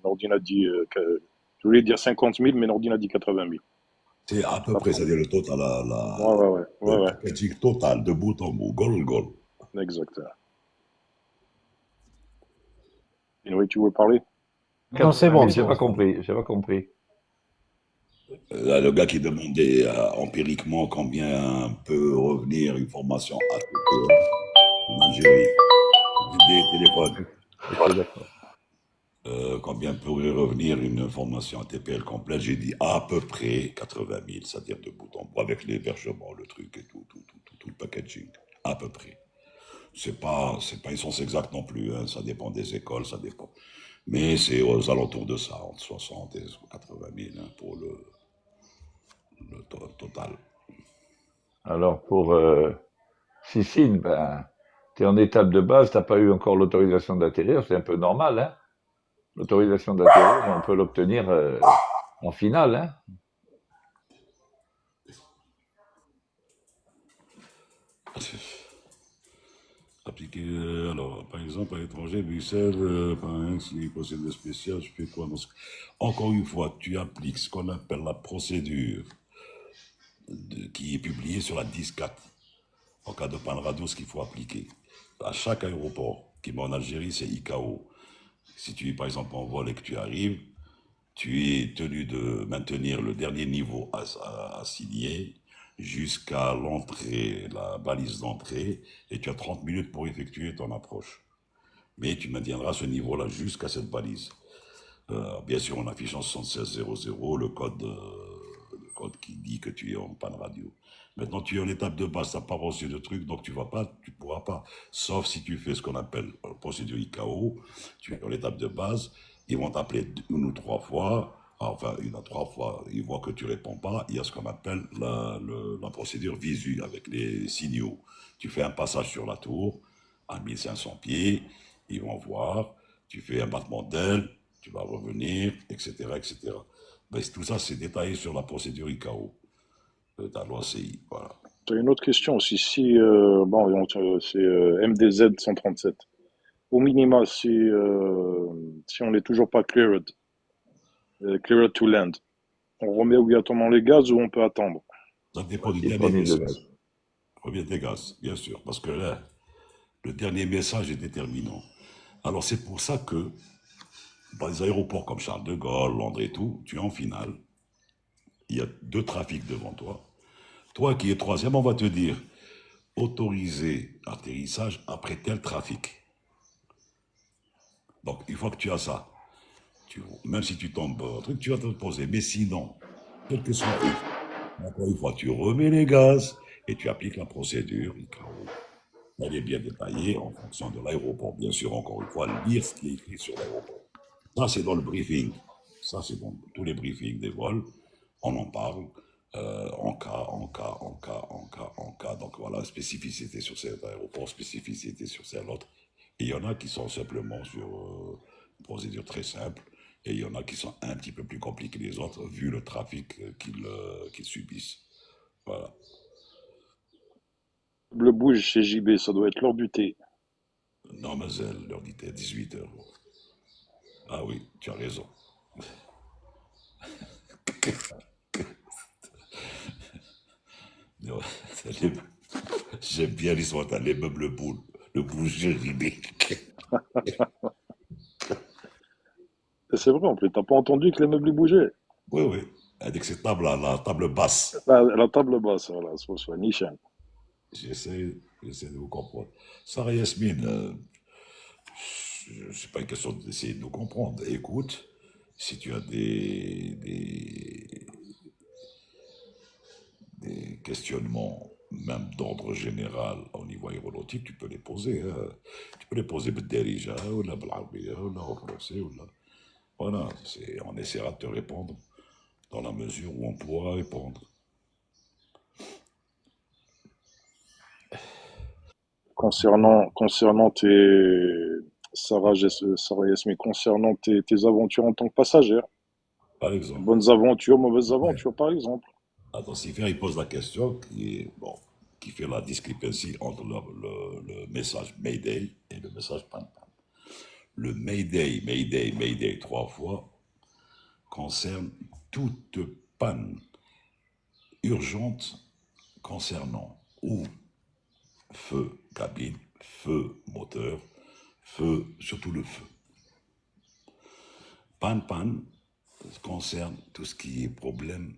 Nordine a dit. Je voulais dire 50 000, mais Nordine a dit 80 000. c'est à peu près, c'est-à-dire le total, Ouais. le packaging total, de bout en bout, goal. Exactement. Et oui, tu veux parler? non, c'est bon. J'ai pas compris. Là, le gars qui demandait empiriquement combien peut revenir une formation ATP en Algérie, des téléphones. Ok, d'accord. Combien pourrait revenir une formation ATPL complète? J'ai dit à peu près 80 000, c'est-à-dire de bout en bout, avec l'hébergement, le truc et tout le packaging. À peu près. C'est pas une science exacte non plus, hein, ça dépend des écoles, ça dépend. Mais c'est aux alentours de ça, entre 60 et 80 000 hein, pour le total. Alors, pour Sicile, ben, tu es en étape de base, tu n'as pas eu encore l'autorisation d'atterrir, c'est un peu normal, hein. L'autorisation d'atterrir, on peut l'obtenir en finale, hein. Appliquer, alors, par exemple, à l'étranger, Bruxelles, par exemple, s'il possède de spécial, je fais quoi? Encore une fois, tu appliques ce qu'on appelle la procédure qui est publiée sur la 10.4. En cas de panne radio, ce qu'il faut appliquer. À chaque aéroport qui est en Algérie, c'est ICAO. Si tu es par exemple en vol et que tu arrives, tu es tenu de maintenir le dernier niveau à signer jusqu'à l'entrée, la balise d'entrée, et tu as 30 minutes pour effectuer ton approche. Mais tu maintiendras ce niveau-là jusqu'à cette balise. Bien sûr, en affichant 7600, le code qui dit que tu es en panne radio. Maintenant, tu es en étape de base, tu n'as pas reçu de truc, donc tu pourras pas, sauf si tu fais ce qu'on appelle procédure ICAO, tu es en étape de base, ils vont t'appeler 1 ou 3 fois, enfin, il y en a 3 fois, ils voient que tu réponds pas, il y a ce qu'on appelle la procédure visu, avec les signaux. Tu fais un passage sur la tour, à 1500 pieds, ils vont voir, tu fais un battement d'aile, tu vas revenir, etc., etc. Ben, tout ça, c'est détaillé sur la procédure ICAO. La loi CI, voilà. Tu as une autre question aussi. Si, c'est MDZ 137. Au minima, si on n'est toujours pas cleared to land, on remet obligatoirement les gaz ou on peut attendre? Ça dépend du dernier message. Reviens des gaz, bien sûr, parce que là, le dernier message est déterminant. Alors c'est pour ça que dans les aéroports comme Charles de Gaulle, Londres et tout, tu es en finale. il y a deux trafics devant toi. Toi qui es troisième, on va te dire autoriser atterrissage après tel trafic. Donc, une fois que tu as ça, même si tu tombes, truc, tu vas te poser. Mais sinon, quel que soit, encore une fois, tu remets les gaz et tu appliques la procédure. Elle est bien détaillée en fonction de l'aéroport. Bien sûr, encore une fois, lire ce qui est écrit sur l'aéroport. Ça, c'est dans le briefing. Ça, c'est dans tous les briefings des vols. On en parle en cas, en cas, en cas, en cas, en cas. Donc voilà, spécificité sur cet aéroport, spécificité sur cet autre. Et il y en a qui sont simplement sur une procédure très simple. Et il y en a qui sont un petit peu plus compliqués que les autres, vu le trafic qu'ils subissent. Voilà. Le bouge chez JB, ça doit être l'heure du thé. Non, mademoiselle, l'heure d'était à 18h. Ah oui, tu as raison. Non, les- J'aime bien l'histoire, t'as les meubles boules, le bouger JB. Et c'est vrai, en plus, t'as pas entendu que les meubles bougeaient. Oui, oui. Avec cette table, la table basse. La table basse, voilà, soit Nishan. J'essaie de vous comprendre. Sarah Yasmine, c'est pas une question d'essayer de nous comprendre. Écoute, si tu as des questionnements, même d'ordre général au niveau aéronautique, tu peux les poser. Hein. Tu peux les poser بالدارجة ولا بالعربية ولا en français. Voilà, on essaiera de te répondre dans la mesure où on pourra répondre. Concernant Sarah Yasmine, concernant tes aventures en tant que passagère, Par exemple. bonnes aventures, mauvaises Ouais. aventures, par exemple. Attends, Sifer, il pose la question qui fait la discrepancy entre le message Mayday et le message Pan Pan. Le Mayday, Mayday, Mayday, 3 fois, concerne toute panne urgente concernant ou feu cabine, feu moteur, feu, surtout le feu. Pan Pan concerne tout ce qui est problème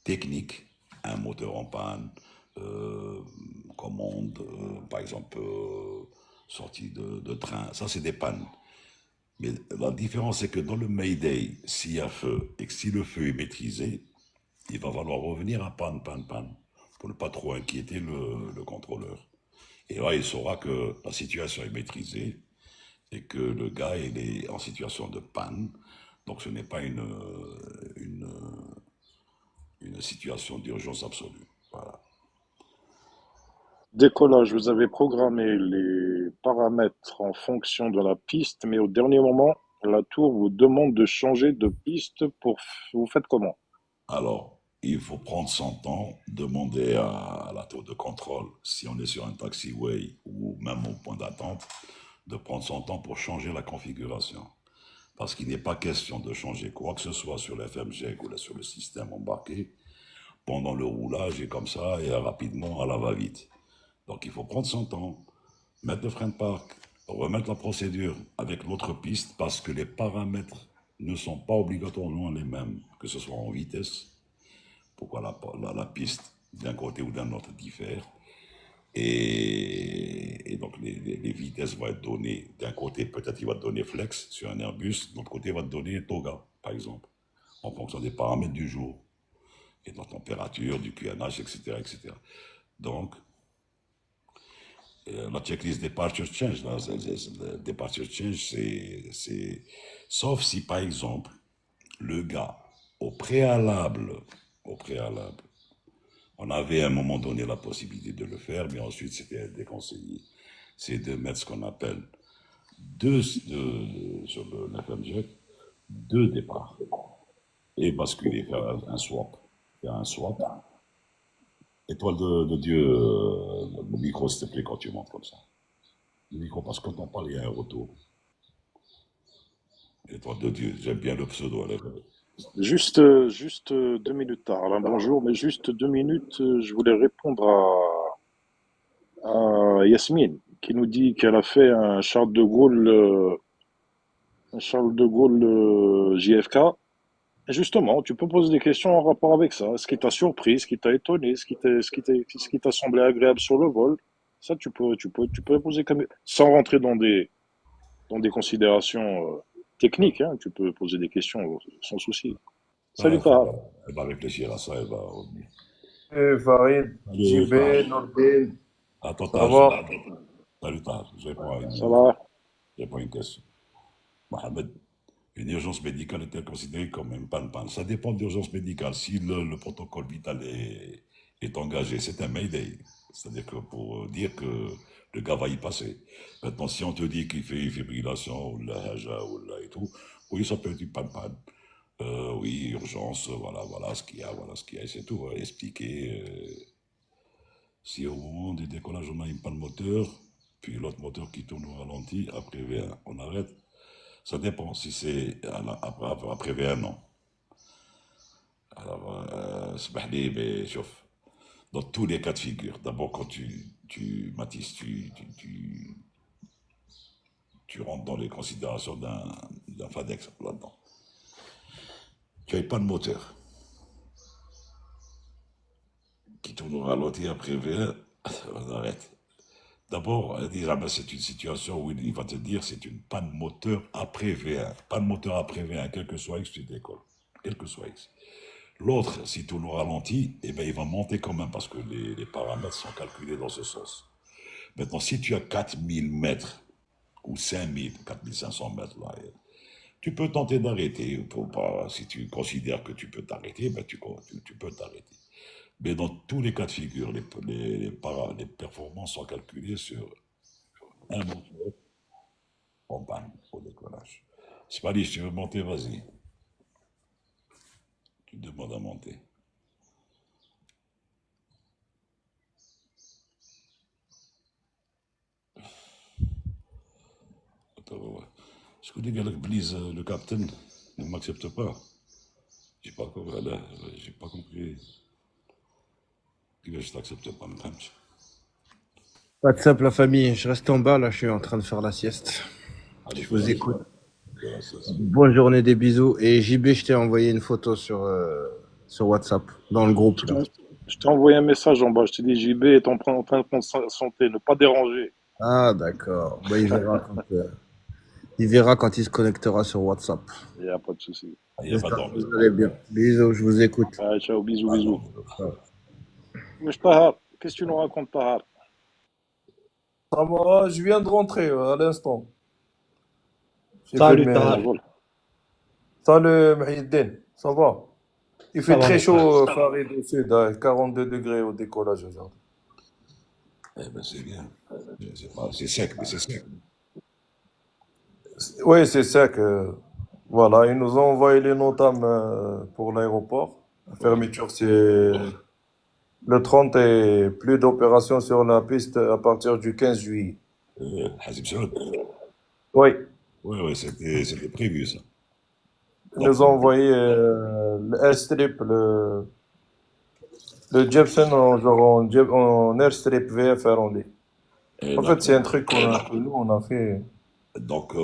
technique, un moteur en panne, commande, par exemple, sortie de train, ça c'est des pannes. Mais la différence c'est que dans le Mayday, s'il y a feu et que si le feu est maîtrisé, il va falloir revenir à panne, panne, panne, pour ne pas trop inquiéter le contrôleur. Et là, il saura que la situation est maîtrisée et que le gars il est en situation de panne, donc ce n'est pas une situation d'urgence absolue. Voilà. Décollage, vous avez programmé les paramètres en fonction de la piste, mais au dernier moment, la tour vous demande de changer de piste pour... Vous faites comment? Alors, il faut prendre son temps, demander à la tour de contrôle, si on est sur un taxiway ou même au point d'attente, de prendre son temps pour changer la configuration. Parce qu'il n'est pas question de changer quoi que ce soit sur l'FMG ou sur le système embarqué pendant le roulage et comme ça, et rapidement à la va-vite. Donc il faut prendre son temps, mettre le frein de parc, remettre la procédure avec l'autre piste parce que les paramètres ne sont pas obligatoirement les mêmes, que ce soit en vitesse, pourquoi la piste d'un côté ou d'un autre diffère. Et donc les vitesses vont être données. D'un côté, peut-être il va te donner flex sur un Airbus, de l'autre côté, il va te donner toga, par exemple, en fonction des paramètres du jour, et de la température, du QNH, etc. etc. Donc, la checklist departure change, là, le departure change, sauf si par exemple le gars au préalable, on avait à un moment donné la possibilité de le faire, mais ensuite c'était déconseillé. C'est de mettre ce qu'on appelle sur le FMJ, deux départs et basculer, faire un swap. Faire un swap. Étoile de Dieu, le micro, s'il te plaît, quand tu montes comme ça. Le micro, parce que quand on parle, il y a un retour. Étoile de Dieu, j'aime bien le pseudo à l'époque. Juste 2 minutes tard. Alain, bonjour, mais juste 2 minutes, je voulais répondre à Yasmine, qui nous dit qu'elle a fait un Charles de Gaulle JFK Et justement, tu peux poser des questions en rapport avec ça. Ce qui t'a surpris, ce qui t'a étonné, ce qui t'a semblé agréable sur le vol. Ça, tu peux poser comme, sans rentrer dans des considérations techniques, hein. Tu peux poser des questions sans souci. Ah, Salut, Taha. elle va réfléchir à ça, elle va revenir. Farid, Salut, JB, Nordin, attends, ça va? salut, Ça va? je réponds à une question. Mohamed, une urgence médicale est-elle considérée comme une panne? Ça dépend de l'urgence médicale. Si le protocole vital est engagé, c'est un mayday. C'est-à-dire que pour dire que le gars va y passer. Maintenant, si on te dit qu'il fait une fibrillation, ou la haja, ou là et tout, oui, ça peut être une panne. Oui, urgence, voilà ce qu'il y a, et c'est tout. Expliquer. Si au moment du décollage, on a une panne moteur, puis l'autre moteur qui tourne au ralenti, après V1, on arrête. Ça dépend si c'est après V1, non. Alors, smahli, mais chauffe. Dans tous les cas de figure, d'abord quand Mathis, tu rentres dans les considérations d'un FADEX là-dedans. Tu n'as pas de moteur qui tourne au ralenti après V1, on arrête. D'abord, c'est une situation où il va te dire c'est une panne moteur après V1. Panne moteur après V1, quel que soit X, tu décolles. Quel que soit X. L'autre, si tourne au ralenti, eh ben, il va monter quand même parce que les paramètres sont calculés dans ce sens. Maintenant, si tu as 4000 mètres ou 5000, 4500 mètres, là, tu peux tenter d'arrêter. Si tu considères que tu peux t'arrêter, ben, tu peux t'arrêter. Mais dans tous les cas de figure, les performances sont calculées sur un moteur en panne au décollage. C'est pas dit, si tu veux monter, vas-y. Tu demandes à monter. Attends, ouais. Je connais bien le capitaine ne m'accepte pas. J'ai pas compris. Je t'accepte pas, madame. WhatsApp, la famille, je reste en bas, là, je suis en train de faire la sieste. Allez, Je vous écoute. Gracias. Bonne journée, des bisous. Et JB, je t'ai envoyé une photo sur WhatsApp, dans le groupe. Là. Je t'ai envoyé un message en bas. Je t'ai dit JB est en train de prendre sa santé, ne pas déranger. Ah, d'accord. Bah, il verra quand il se connectera sur WhatsApp. Il n'y a pas de souci. Il n'y a pas J'espère que d'ordre. vous allez bien. Bisous, je vous écoute. Allez, ciao, bisous, Ah, bisous. non. Wesh, Tahar, qu'est-ce que tu nous racontes, Tahar? Ça va, je viens de rentrer à l'instant. J'ai Salut, fait mes- Tahar. Voilà. Salut Mahidine, ça va? Il fait Ça va, très mon chaud, Farid, au sud, à 42 degrés au décollage aujourd'hui. Eh ben, c'est bien. C'est sec, mais c'est sec. Oui, c'est sec. Voilà, ils nous ont envoyé les notames pour l'aéroport. La fermeture, c'est le 30 et plus d'opérations sur la piste à partir du 15 juillet. Hazim Saoud. Oui, Oui, c'était prévu, ça. ils nous ont envoyé le airstrip, le Jepson en airstrip VFR en ligne. Et En fait, c'est un truc que nous, on a fait. donc,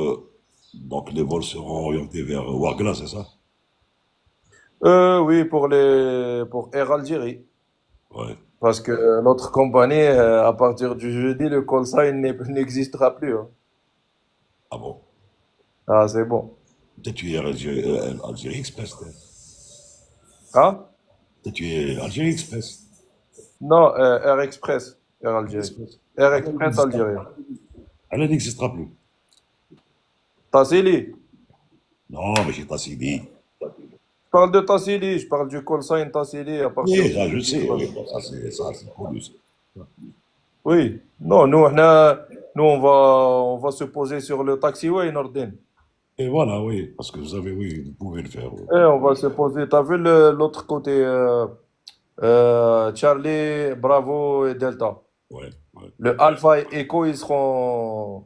les vols seront orientés vers Ouargla, c'est ça? Oui, pour Air Algérie. Ouais. Parce que notre compagnie, à partir du jeudi, le call sign n'existera plus. Hein. Ah bon? Ah, c'est bon. Peut-être tu es Algérie Express. Hein? Peut-être tu es Algérie Express. Non, Air Express, Air Algérie. Express. Air Express Algérie. Elle n'existera plus. Tassili. Non, mais j'ai pas dit. Je parle de Tassili, je parle du call sign Tassili à partir Oui, ça, du je sais. jeudi. Oui, bon, c'est connu, ça. Oui. Non, nous, on va se poser sur le taxiway Nordin. Et voilà, oui, parce que oui, vous pouvez le faire. Oui. Et on va se poser. T'as vu l'autre côté, Charlie, Bravo et Delta. Ouais, ouais. Le Alpha et Echo, ils seront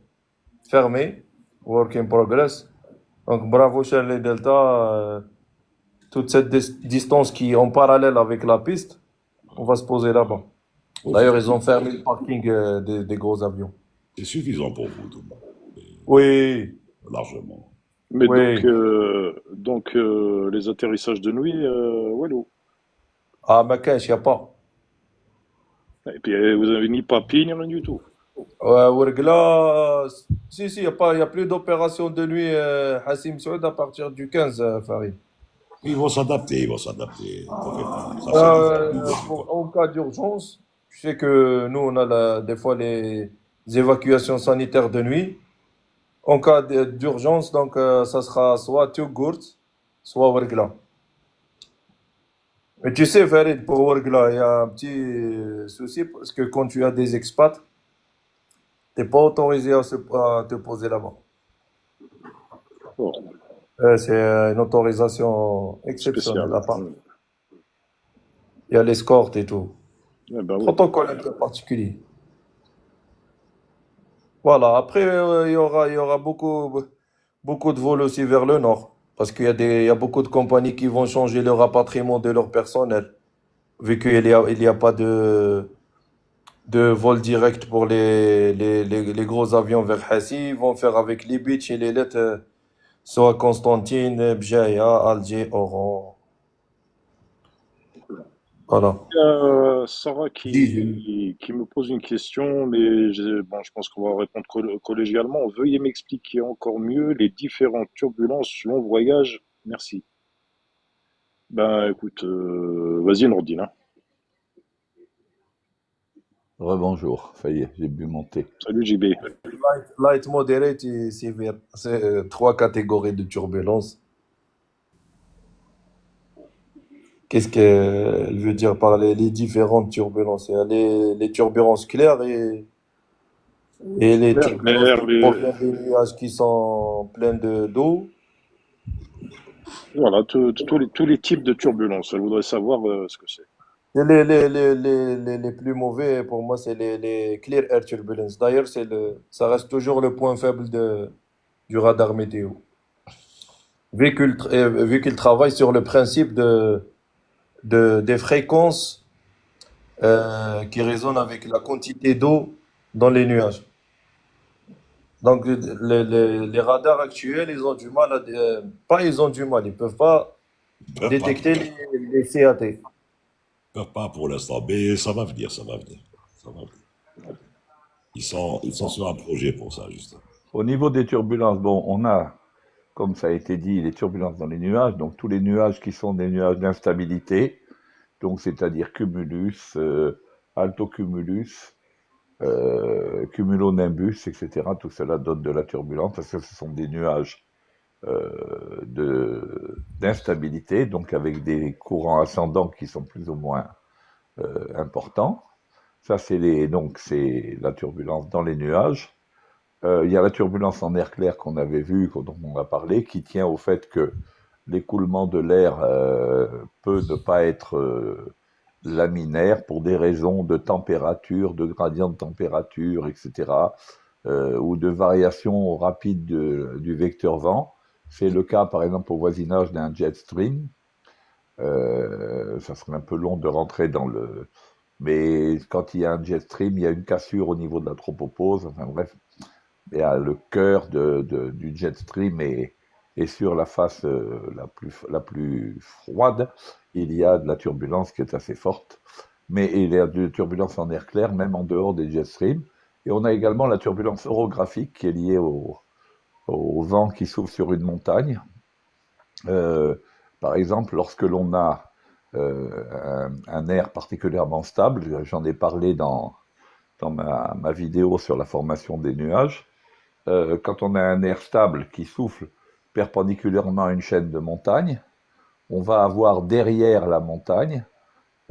fermés. Work in progress. Donc, Bravo, Charlie, Delta, toute cette distance qui est en parallèle avec la piste, on va se poser là-bas. D'ailleurs, ils ont fermé le parking des gros avions. C'est suffisant pour vous, tout le monde. Oui. Largement. Mais Oui. les atterrissages de nuit, walou. À Marrakech, il n'y a pas. Et puis vous avez ni papier ni rien du tout. Ouergla, si, si, il y a plus d'opérations de nuit Hassim Saoud à partir du 15, Farid. Ils vont s'adapter, ils vont s'adapter. T'en fais pas. Ça, c'est nouveau. En cas d'urgence, tu sais que nous, on a des fois les évacuations sanitaires de nuit. En cas d'urgence, donc ça sera soit Touggourt, soit Ouergla. Mais tu sais, Farid, pour Ouergla, il y a un petit souci parce que quand tu as des expats, t'es pas autorisé à te poser là-bas. Bon, C'est une autorisation exceptionnelle spécial. à part. Il y a l'escorte et tout. Eh ben oui. Protocole un peu particulier. Voilà. Après, il y aura beaucoup de vols aussi vers le nord. Parce il y a beaucoup de compagnies qui vont changer le rapatriement de leur personnel. Vu il y a pas de vol direct pour les gros avions vers Hassi, ils vont faire avec les Beach et les lettres, soit Constantine, Bjaya, Alger, Oran. Voilà. Sarah Dis. qui me pose une question, mais je pense qu'on va répondre collégialement. Veuillez m'expliquer encore mieux les différentes turbulences long voyage. Merci. Ben écoute, vas-y Nordine, hein. Rebonjour, ça y est, j'ai bu mon thé. Salut JB. Light, moderate et sévère. C'est trois catégories de turbulence. Qu'est-ce qu'elle veut dire par les différentes turbulences? Il y a les turbulences claires et les turbulences Clair, qui proviennent des nuages qui sont pleins d'eau. voilà, tous les types de turbulences. Elle voudrait savoir ce que c'est. Et les plus mauvais, pour moi, c'est les clear air turbulence. D'ailleurs, ça reste toujours le point faible du radar météo. Vu qu'il travaille sur le principe des fréquences qui résonnent avec la quantité d'eau dans les nuages. Donc, les radars actuels, ils ont du mal pas ils ont du mal, ils peuvent pas Ils peuvent pas. détecter les CAT. Ils peuvent pas pour l'instant, mais ça va venir, ça va venir. Ça va venir. Ils sont sur un projet pour ça, justement. Au niveau des turbulences, bon, on a, comme ça a été dit, les turbulences dans les nuages, donc tous les nuages qui sont des nuages d'instabilité, donc c'est-à-dire cumulus, altocumulus, cumulonimbus, etc. Tout cela donne de la turbulence parce que ce sont des nuages d'instabilité, donc avec des courants ascendants qui sont plus ou moins importants. Ça, c'est la turbulence dans les nuages. Il y a la turbulence en air clair qu'on avait vu, dont on a parlé, qui tient au fait que l'écoulement de l'air peut ne pas être laminaire pour des raisons de température, de gradient de température, etc., ou de variation rapide du vecteur vent. C'est le cas, par exemple, au voisinage d'un jet stream. Ça serait un peu long de rentrer dans le... Mais quand il y a un jet stream, il y a une cassure au niveau de la tropopause. Enfin bref, il y a le cœur du jet stream et sur la face la plus froide, il y a de la turbulence qui est assez forte. Mais il y a de la turbulence en air clair, même en dehors des jet streams. Et on a également la turbulence orographique qui est liée au vent qui souffle sur une montagne. Par exemple, lorsque l'on a un air particulièrement stable, j'en ai parlé dans ma vidéo sur la formation des nuages, quand on a un air stable qui souffle perpendiculairement à une chaîne de montagnes, on va avoir derrière la montagne,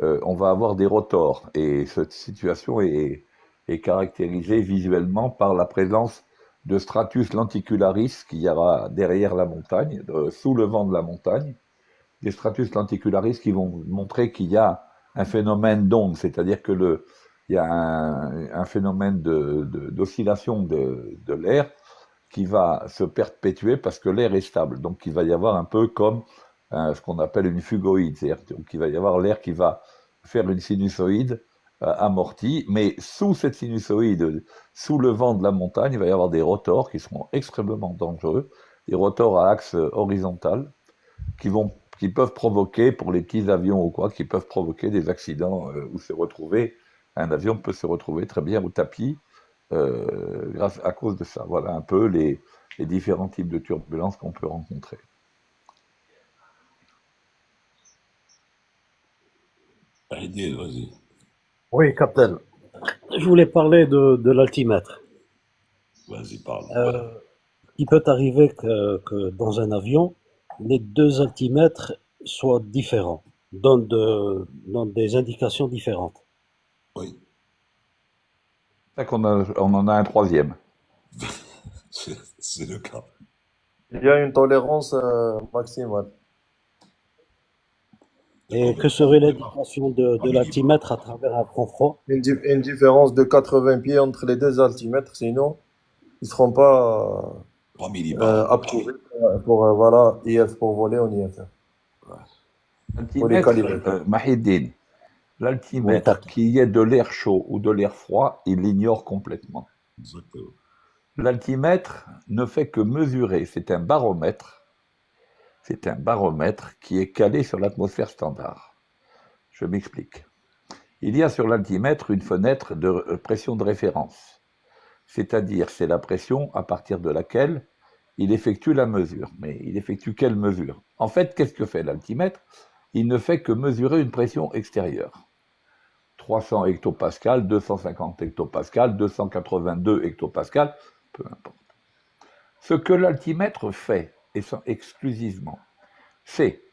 on va avoir des rotors. Et cette situation est caractérisée visuellement par la présence de stratus lenticularis qu'il y aura derrière la montagne, sous le vent de la montagne, des stratus lenticularis qui vont montrer qu'il y a un phénomène d'onde, c'est-à-dire que il y a un phénomène d'oscillation de l'air qui va se perpétuer parce que l'air est stable. Donc il va y avoir un peu comme ce qu'on appelle une fugoïde, c'est-à-dire qu'il va y avoir l'air qui va faire une sinusoïde amortie, mais sous cette sinusoïde, sous le vent de la montagne, il va y avoir des rotors qui seront extrêmement dangereux des rotors à axe horizontal qui peuvent provoquer, pour les petits avions ou quoi, qui peuvent provoquer des accidents un avion peut se retrouver très bien au tapis à cause de ça. Voilà un peu les différents types de turbulences qu'on peut rencontrer. Aidez, vas-y. Oui, Captain. Je voulais parler de l'altimètre. Vas-y, parle. Euh, il peut arriver que dans un avion, les deux altimètres soient différents, donnent des indications différentes. Oui, C'est ça on en a un troisième. c'est le cas. Il y a une tolérance maximale. Et que serait l'indication de l'altimètre à travers un front froid? Une différence de 80 pieds entre les deux altimètres, sinon ils ne seront pas 3 millibars. approuvés pour voilà, IF pour voler en IF. Pour les calibrer. Mahidine, Oui, l'altimètre, Captain. qu'il y ait de l'air chaud ou de l'air froid, il l'ignore complètement. Exactement. L'altimètre ne fait que mesurer, c'est un baromètre qui est calé sur l'atmosphère standard. Je m'explique. Il y a sur l'altimètre une fenêtre de pression de référence, c'est-à-dire c'est la pression à partir de laquelle il effectue la mesure. Mais il effectue quelle mesure? En fait, qu'est-ce que fait l'altimètre? Il ne fait que mesurer une pression extérieure. 300 hectopascales, 250 hectopascales, 282 hectopascales, peu importe. Ce que l'altimètre fait, exclusivement, c'est,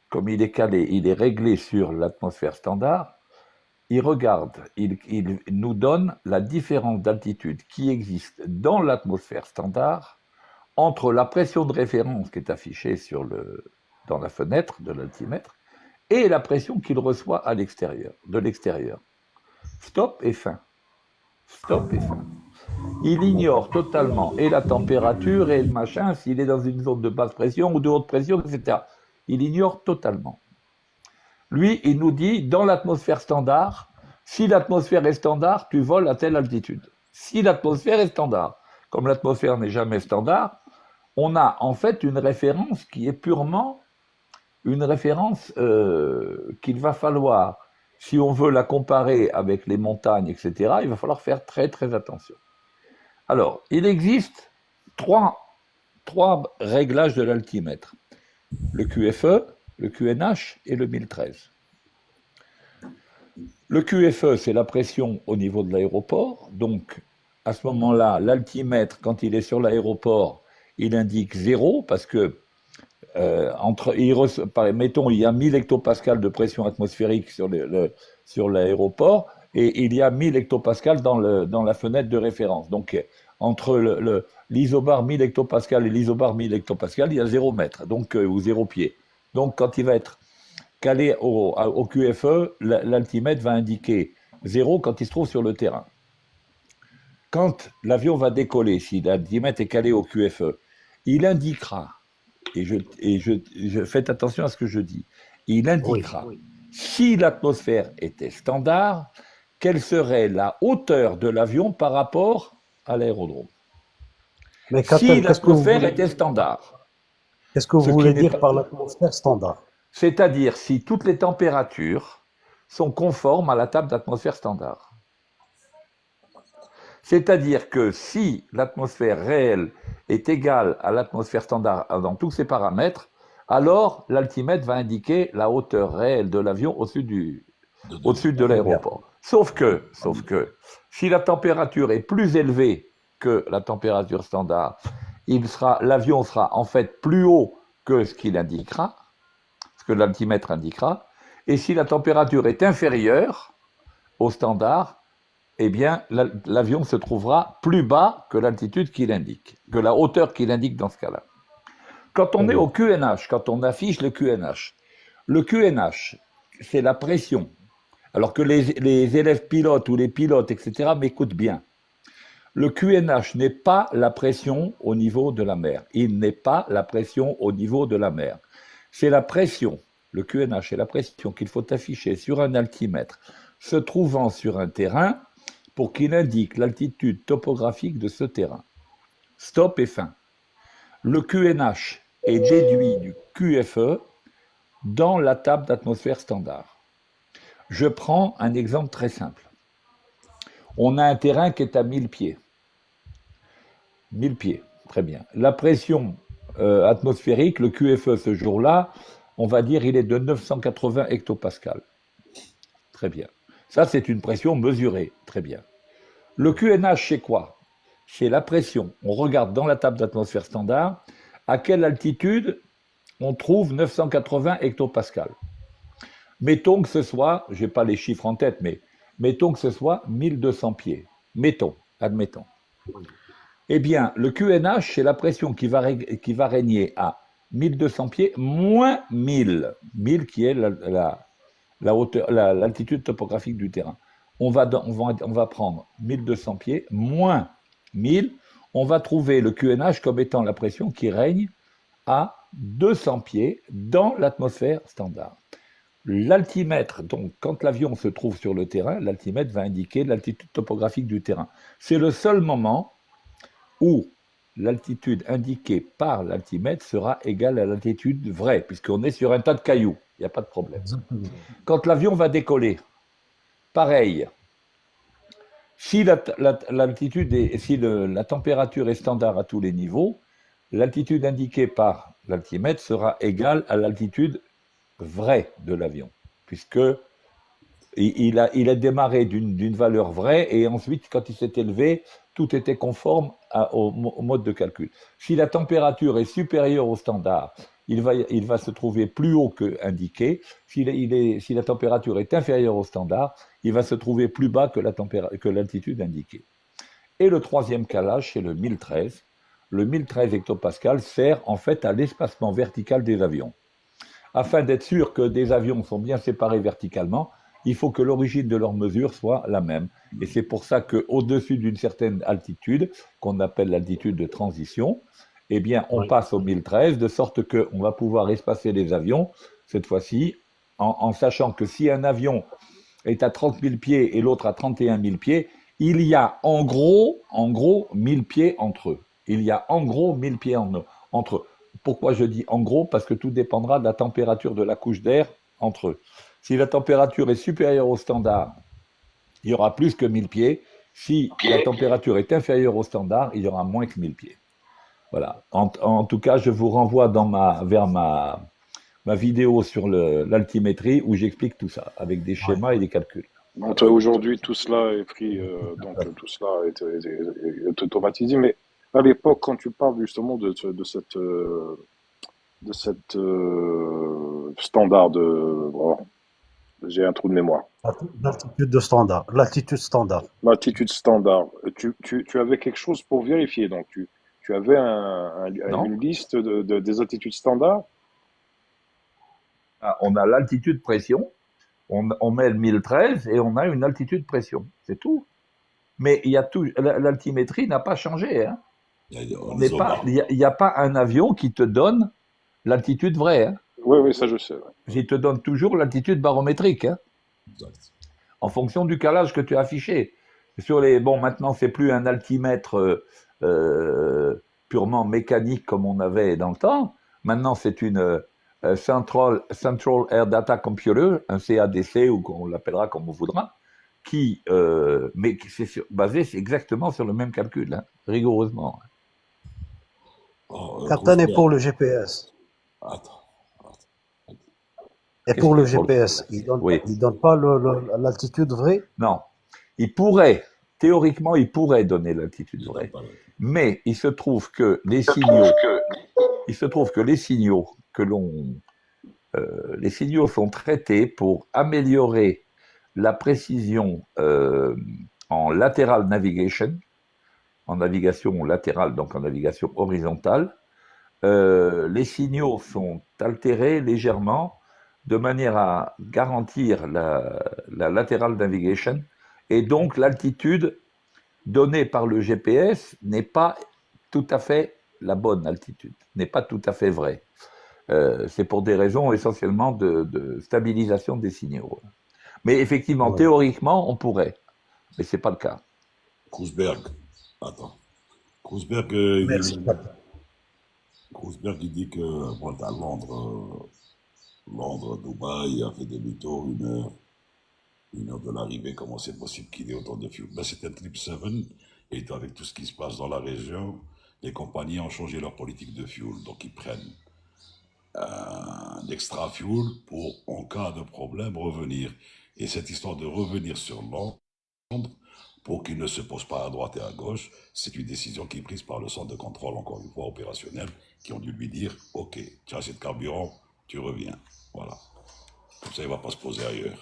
comme il est calé, il est réglé sur l'atmosphère standard, il regarde, il nous donne la différence d'altitude qui existe dans l'atmosphère standard entre la pression de référence qui est affichée dans la fenêtre de l'altimètre et la pression qu'il reçoit de l'extérieur. Stop et fin. Stop et fin. Il ignore totalement et la température et le machin, s'il est dans une zone de basse pression ou de haute pression, etc. Il ignore totalement. Lui, il nous dit, dans l'atmosphère standard, si l'atmosphère est standard, tu voles à telle altitude. Si l'atmosphère est standard, comme l'atmosphère n'est jamais standard, on a en fait une référence qui est purement une référence qu'il va falloir, si on veut la comparer avec les montagnes, etc., il va falloir faire très très attention. Alors, il existe trois réglages de l'altimètre. Le QFE, le QNH et le 1013. Le QFE, c'est la pression au niveau de l'aéroport. Donc, à ce moment-là, l'altimètre, quand il est sur l'aéroport, il indique 0 parce que, mettons, il y a 1000 hectopascales de pression atmosphérique sur l'aéroport et il y a 1000 hectopascales dans la fenêtre de référence. Donc, entre l'isobar 1000 hectopascales et l'isobar 1000 hectopascales, il y a 0 mètre, donc, ou 0 pied. Donc, quand il va être calé au QFE, l'altimètre va indiquer 0 quand il se trouve sur le terrain. Quand l'avion va décoller, si l'altimètre est calé au QFE, il indiquera, faites attention à ce que je dis, il indiquera, si l'atmosphère était standard, quelle serait la hauteur de l'avion par rapport à l'aérodrome. Mais Captain, Si l'atmosphère était standard. Qu'est-ce que vous voulez dire par l'atmosphère standard? C'est-à-dire si toutes les températures sont conformes à la table d'atmosphère standard. C'est-à-dire que si l'atmosphère réelle est égale à l'atmosphère standard dans tous ses paramètres, alors l'altimètre va indiquer la hauteur réelle de l'avion au-dessus de l'aéroport. Sauf que, si la température est plus élevée que la température standard, l'avion sera en fait plus haut que ce qu'il indiquera, ce que l'altimètre indiquera, et si la température est inférieure au standard, eh bien, l'avion se trouvera plus bas que l'altitude qu'il indique, que la hauteur qu'il indique dans ce cas-là. Quand on est au QNH, quand on affiche le QNH, c'est la pression. Alors que les élèves pilotes ou les pilotes, etc., m'écoutent bien. Le QNH n'est pas la pression au niveau de la mer. Il n'est pas la pression au niveau de la mer. C'est la pression, le QNH est la pression qu'il faut afficher sur un altimètre se trouvant sur un terrain pour qu'il indique l'altitude topographique de ce terrain. Stop et fin. Le QNH est déduit du QFE dans la table d'atmosphère standard. Je prends un exemple très simple. On a un terrain qui est à 1000 pieds. 1000 pieds, très bien. La pression atmosphérique, le QFE ce jour-là, on va dire il est de 980 hectopascales. Très bien. Ça, c'est une pression mesurée. Très bien. Le QNH, c'est quoi? C'est la pression. On regarde dans la table d'atmosphère standard à quelle altitude on trouve 980 hectopascales. Mettons que ce soit, je n'ai pas les chiffres en tête, mais mettons que ce soit 1200 pieds. Mettons, admettons. Eh bien, le QNH, c'est la pression qui va régner à 1200 pieds moins 1000. 1000 qui est l'altitude topographique du terrain. On va prendre 1200 pieds moins 1000. On va trouver le QNH comme étant la pression qui règne à 200 pieds dans l'atmosphère standard. L'altimètre, donc quand l'avion se trouve sur le terrain, l'altimètre va indiquer l'altitude topographique du terrain. C'est le seul moment où l'altitude indiquée par l'altimètre sera égale à l'altitude vraie, puisqu'on est sur un tas de cailloux, il n'y a pas de problème. Quand l'avion va décoller, pareil, si l'altitude si la température est standard à tous les niveaux, l'altitude indiquée par l'altimètre sera égale à l'altitude vraie de l'avion, puisque il a démarré d'une valeur vraie et ensuite, quand il s'est élevé, tout était conforme au mode de calcul. Si la température est supérieure au standard, il va se trouver plus haut que indiqué. Si la température est inférieure au standard, il va se trouver plus bas que l'altitude indiquée. Et le troisième calage, c'est le 1013. Le 1013 hectopascal sert en fait à l'espacement vertical des avions. Afin d'être sûr que des avions sont bien séparés verticalement, il faut que l'origine de leur mesure soit la même. Et c'est pour ça qu'au-dessus d'une certaine altitude, qu'on appelle l'altitude de transition, eh bien, on passe au 1013, de sorte qu'on va pouvoir espacer les avions, cette fois-ci, en sachant que si un avion est à 30 000 pieds et l'autre à 31 000 pieds, il y a en gros 1000 pieds entre eux. Il y a en gros 1000 pieds entre eux. Pourquoi je dis en gros? Parce que tout dépendra de la température de la couche d'air entre eux. Si la température est supérieure au standard, il y aura plus que 1000 pieds. Si la température est inférieure au standard, il y aura moins que 1000 pieds. Voilà. En tout cas, je vous renvoie vers ma vidéo sur l'altimétrie où j'explique tout ça, avec des schémas et des calculs. Donc, aujourd'hui, tout cela est pris, donc tout cela est automatisé. Mais à l'époque, quand tu parles justement de cette standard j'ai un trou de mémoire. L'altitude standard. L'altitude standard. L'altitude standard. Tu avais quelque chose pour vérifier, donc tu avais une liste des altitudes standards? On a l'altitude pression, on met le 1013 et on a une altitude pression, c'est tout. Mais l'altimétrie n'a pas changé. Hein. Il n'y a pas un avion qui te donne l'altitude vraie. Hein. Oui, ça je sais. Ouais. Il te donne toujours l'altitude barométrique, hein, en fonction du calage que tu as affiché. Maintenant, c'est plus un altimètre purement mécanique comme on avait dans le temps. Maintenant, c'est une Central Air Data Computer, un CADC, ou on l'appellera comme on voudra, mais c'est basé exactement sur le même calcul, hein, rigoureusement. Certains est pour le GPS. Et pour le GPS, il ne donne pas l'altitude vraie? Non. Théoriquement, il pourrait donner l'altitude vraie. Mais il se trouve que les signaux sont traités pour améliorer la précision en lateral navigation, en navigation latérale, donc en navigation horizontale. Les signaux sont altérés légèrement de manière à garantir la lateral navigation, et donc l'altitude donnée par le GPS n'est pas tout à fait la bonne altitude, n'est pas tout à fait vraie. C'est pour des raisons essentiellement de stabilisation des signaux. Mais effectivement, théoriquement, on pourrait, mais ce n'est pas le cas. Kreuzberg, attends. Kreuzberg, Kreuzberg, il dit que bon, à Londres, Londres, Dubaï a fait demi-tour 1 heure de l'arrivée. Comment c'est possible qu'il ait autant de fuel? Ben, c'était un 777 et avec tout ce qui se passe dans la région, les compagnies ont changé leur politique de fuel. Donc ils prennent un extra fuel pour, en cas de problème, revenir. Et cette histoire de revenir sur Londres, pour qu'il ne se pose pas à droite et à gauche, c'est une décision qui est prise par le centre de contrôle, encore une fois opérationnel, qui ont dû lui dire, ok, tu as assez de carburant, tu reviens. Voilà. Comme ça, il ne va pas se poser ailleurs.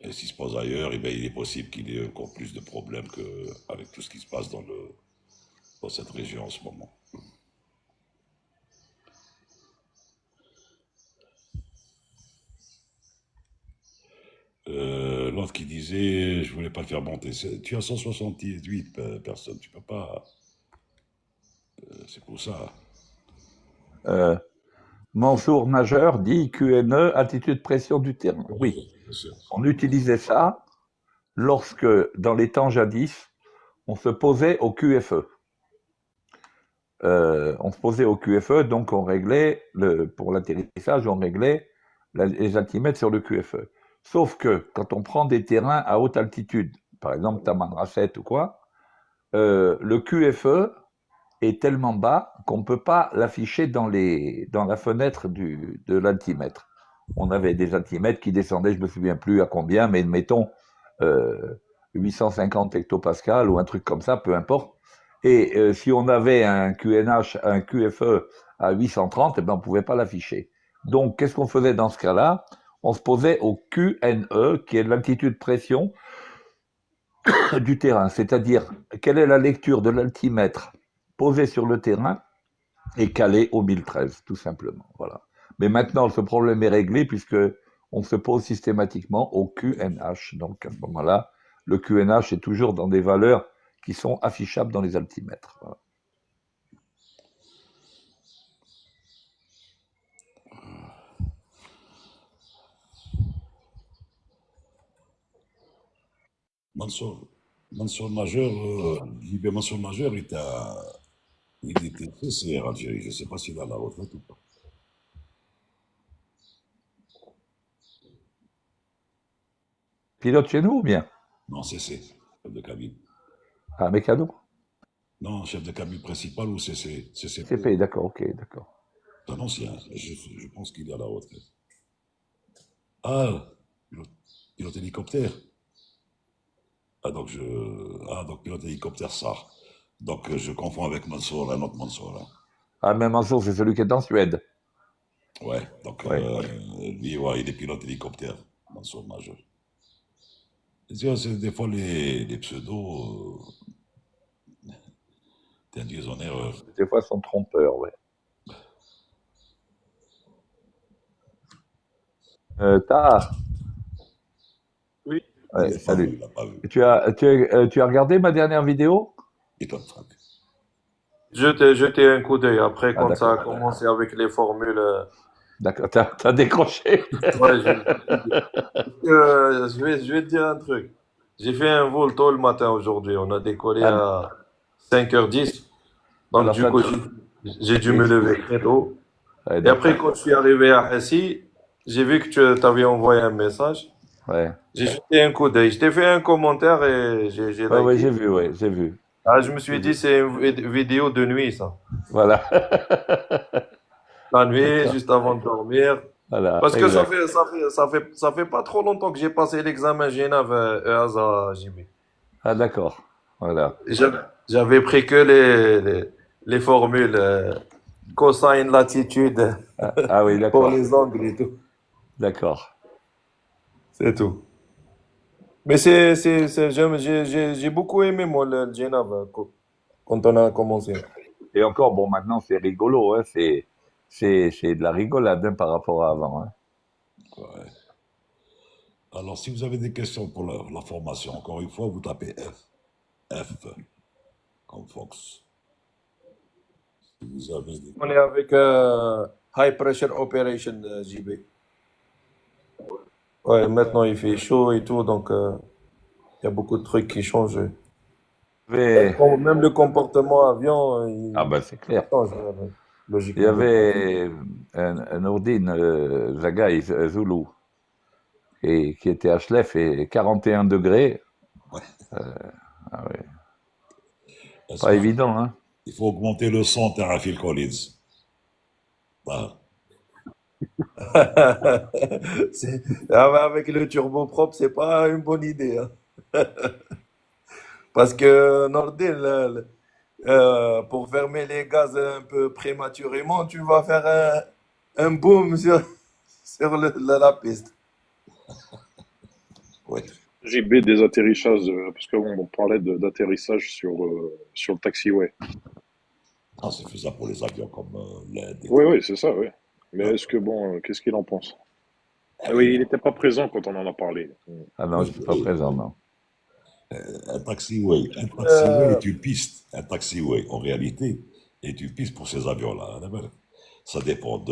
Et s'il se pose ailleurs, eh bien, il est possible qu'il ait encore plus de problèmes qu'avec tout ce qui se passe dans cette région en ce moment. L'autre qui disait, je voulais pas le faire monter. Tu as 178 personnes, tu peux pas. C'est pour ça. Euh, Mansour Nageur dit QNE, attitude pression du terrain. Oui, Bien sûr. on utilisait ça lorsque, dans les temps jadis, on se posait au QFE. On se posait au QFE, donc on réglait, pour l'atterrissage, on réglait les altimètres sur le QFE. Sauf que quand on prend des terrains à haute altitude, par exemple Taman Rasset ou quoi, le QFE est tellement bas qu'on ne peut pas l'afficher dans la fenêtre de l'altimètre. On avait des altimètres qui descendaient, je ne me souviens plus à combien, mais mettons 850 hectopascal ou un truc comme ça, peu importe. Et si on avait un QNH, un QFE à 830, eh ben on ne pouvait pas l'afficher. Donc, qu'est-ce qu'on faisait dans ce cas-là? On se posait au QNE, qui est l'altitude pression du terrain, c'est-à-dire quelle est la lecture de l'altimètre posée sur le terrain et calée au 1013, tout simplement. Voilà. Mais maintenant, ce problème est réglé puisque on se pose systématiquement au QNH. Donc, à ce moment-là, le QNH est toujours dans des valeurs qui sont affichables dans les altimètres. Voilà. Mansour Majeur, JB Mansour Majeur, il était CCR Algérie. Je ne sais pas s'il a la retraite ou pas. Pilote chez nous ou bien? Non, CC, chef de cabine. Ah, mécano? Non, chef de cabine principal ou CC? CCP. CP, d'accord, ok, d'accord. C'est un ancien. Je pense qu'il est à la retraite. Ah, pilote hélicoptère. Donc pilote hélicoptère SAR. Donc je confonds avec Mansour, un autre Mansour. Là. Ah, mais Mansour, c'est celui qui est en Suède. Ouais, donc Ouais. lui, ouais, il est pilote hélicoptère, Mansour Majeur. Et tu vois, des fois les pseudos t'induisent en erreur. Des fois, sont trompeurs, ouais. Tahar, Oui, ouais, Il n'a pas salut. vu, il n'a pas vu. Tu as regardé ma dernière vidéo? Et toi, Franck? jetez un coup d'œil. Après, Ah, quand ça a d'accord. commencé avec les formules, D'accord, t'as décroché. ouais, je vais te dire un truc. J'ai fait un vol tôt le matin aujourd'hui. On a décollé Ah, à 5h10. Donc, alors du ça, coup, j'ai dû me lever très tôt. ouais, Et après, d'accord. quand je suis arrivé à Hassi, j'ai vu que tu avais envoyé un message. Ouais, J'ai jeté un coup d'œil. Je t'ai fait un commentaire et j'ai ouais, liké. j'ai vu. Ah, je me suis J'ai dit, vu. c'est une vidéo de nuit, ça. Voilà. La nuit, D'accord. juste avant de dormir. Voilà, Parce que exact. ça fait pas trop longtemps que j'ai passé l'examen GNAV EASA JB. Ah, d'accord. Voilà. Et j'avais pris que les formules cosine, latitude Ah oui, pour d'accord. les angles et tout. D'accord. C'est tout. Mais j'ai beaucoup aimé, moi, le GNAV quand on a commencé. Et encore, bon, maintenant, c'est rigolo, hein. C'est de la rigolade, hein, par rapport à avant, hein. Ouais. Alors, si vous avez des questions pour la formation, encore une fois, vous tapez F comme Fox. Si vous avez des... On est avec High Pressure Operation JB. Ouais, maintenant il fait chaud et tout, donc il y a beaucoup de trucs qui changent. Mais- Même le comportement avion, il Ah ben, c'est clair. change. Il y logiquement. avait un Nourdine Zagaï Zoulou qui était à Chlef et 41 degrés. Ouais. Ah ouais. Parce Pas que évident, hein. il faut augmenter le son, t'as Phil Collins. Bah, Avec le turboprop, c'est pas une bonne idée, hein. Parce que Nordin, pour fermer les gaz un peu prématurément, tu vas faire un boom sur la piste. ouais. JB des atterrissages, parce qu'on parlait d'atterrissage sur le taxiway. Ah, c'est fait ça pour les avions comme l'Inde et Oui, tout. oui, c'est ça, oui. Mais Ah, est-ce que, bon, qu'est-ce qu'il en pense? Ah oui, oui, il non. n'était pas présent quand on en a parlé. Ah non, Oui, je suis pas présent, non. un taxiway Euh, est une piste. Un taxiway, en réalité, est une piste pour ces avions-là. Ça dépend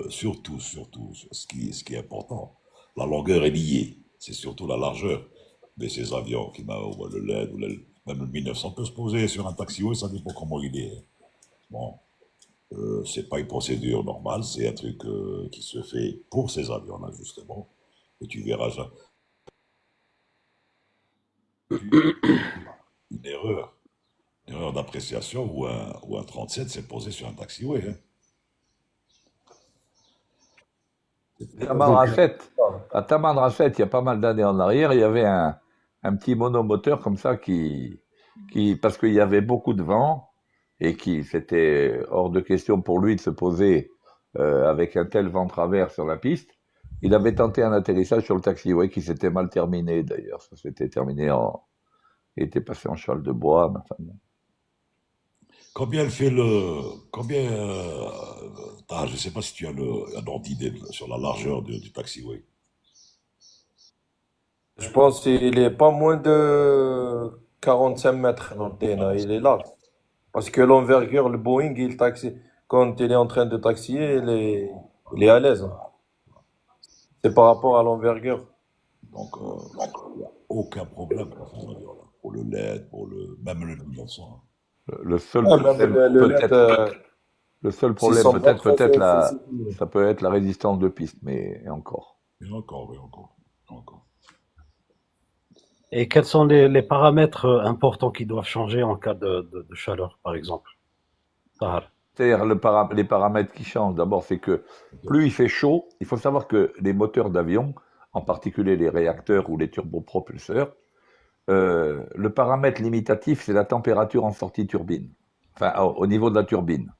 surtout, ce qui est important. La longueur est liée, c'est surtout la largeur. Mais ces avions, ou le LED, même le 1900 peut se poser sur un taxiway, ça dépend comment il est. Bon, c'est pas une procédure normale, c'est un truc qui se fait pour ces avions-là, justement. Et tu verras une erreur. Une erreur d'appréciation ou un 37 s'est posé sur un taxiway. Hein. Taman Rasset, à Taman Rasset, il y a pas mal d'années en arrière, il y avait un petit monomoteur comme ça parce qu'il y avait beaucoup de vent et c'était hors de question pour lui de se poser avec un tel vent travers sur la piste. Il avait tenté un atterrissage sur le taxiway qui s'était mal terminé d'ailleurs. Ça s'était terminé il était passé en cheval de bois. Mais enfin, bon. Combien elle fait Combien. Je sais pas si tu as un ordre d'idée sur la largeur du taxiway. je pense qu'il est pas moins de 45 mètres, Nordin, il est large. Parce que l'envergure, le Boeing, quand il est en train de taxier, il est à l'aise, hein. C'est par rapport à l'envergure. Donc, il n'y a aucun problème pour ces avions-là. Pour le LED, même le 1900. Le seul Ah, même problème, le LED le seul problème, 623, ça peut être la résistance de piste, mais et encore. Et encore, oui, encore. Encore. Et quels sont les paramètres importants qui doivent changer en cas de chaleur, par exemple? Tahar. C'est-à-dire les paramètres qui changent. D'abord, c'est que plus il fait chaud, il faut savoir que les moteurs d'avion, en particulier les réacteurs ou les turbopropulseurs, le paramètre limitatif, c'est la température en sortie turbine, enfin au niveau de la turbine.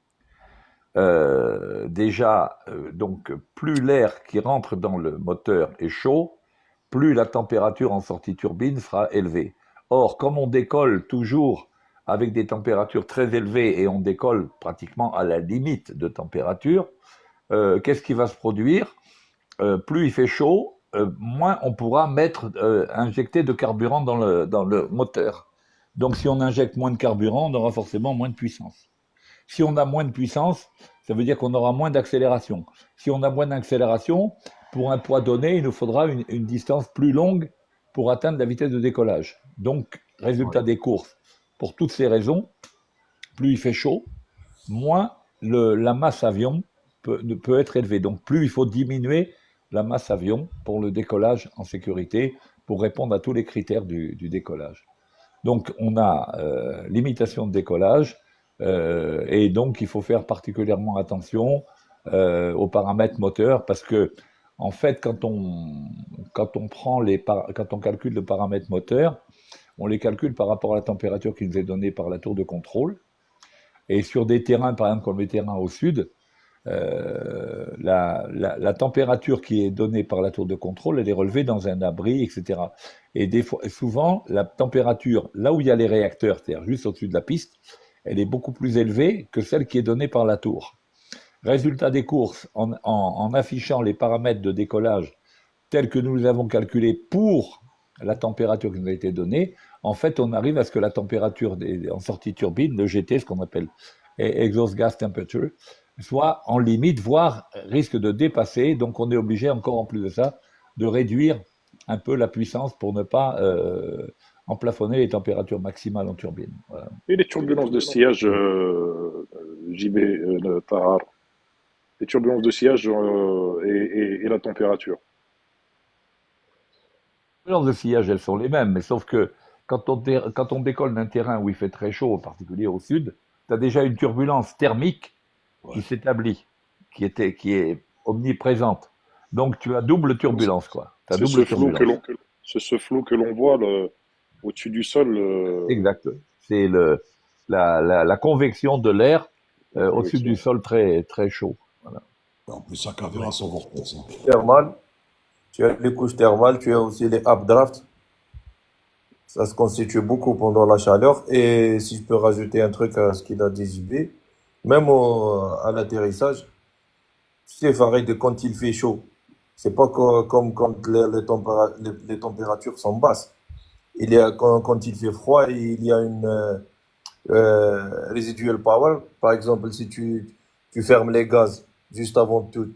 Donc, plus l'air qui rentre dans le moteur est chaud, plus la température en sortie turbine sera élevée. Or, comme on décolle toujours avec des températures très élevées et on décolle pratiquement à la limite de température, qu'est-ce qui va se produire? Plus il fait chaud, moins on pourra injecter de carburant dans le moteur. Donc si on injecte moins de carburant, on aura forcément moins de puissance. Si on a moins de puissance, ça veut dire qu'on aura moins d'accélération. Si on a moins d'accélération, pour un poids donné, il nous faudra une distance plus longue pour atteindre la vitesse de décollage. Donc, résultat des courses, pour toutes ces raisons, plus il fait chaud, moins la masse avion peut être élevée. Donc, plus il faut diminuer la masse avion pour le décollage en sécurité, pour répondre à tous les critères du décollage. Donc, on a limitation de décollage, et donc il faut faire particulièrement attention aux paramètres moteurs, parce que en fait, quand on calcule le paramètre moteur, on les calcule par rapport à la température qui nous est donnée par la tour de contrôle. Et sur des terrains, par exemple comme les terrains au sud, la température qui est donnée par la tour de contrôle, elle est relevée dans un abri, etc. Et souvent, la température, là où il y a les réacteurs, c'est-à-dire juste au-dessus de la piste, elle est beaucoup plus élevée que celle qui est donnée par la tour. Résultat des courses, en affichant les paramètres de décollage tels que nous les avons calculés pour la température qui nous a été donnée, en fait, on arrive à ce que la température en sortie turbine, le GT, ce qu'on appelle exhaust gas temperature, soit en limite, voire risque de dépasser. Donc, on est obligé, encore en plus de ça, de réduire un peu la puissance pour ne pas emplafonner les températures maximales en turbine. Voilà. Et les turbulences de sillage, JB, Tahar, les turbulences de sillage et la température. Les turbulences de sillage, elles sont les mêmes, mais sauf que quand on décolle d'un terrain où il fait très chaud, en particulier au sud, tu as déjà une turbulence thermique qui Ouais. s'établit, qui est omniprésente. Donc tu as double turbulence, quoi. Tu as C'est ce double flot turbulence. c'est ce flot que l'on voit au-dessus du sol, Exact. C'est la convection de l'air la au-dessus du convection. sol très, très chaud. Voilà. En plus, ça caméra son vortex. Hein. Thermal, tu as les couches thermales, tu as aussi les updrafts. Ça se constitue beaucoup pendant la chaleur. Et si je peux rajouter un truc à ce qu'il a dit JB, même à l'atterrissage, tu sais, Farid, quand il fait chaud, c'est pas comme quand les températures sont basses. Quand il fait froid, il y a une residual power. Par exemple, si tu fermes les gaz juste avant tout,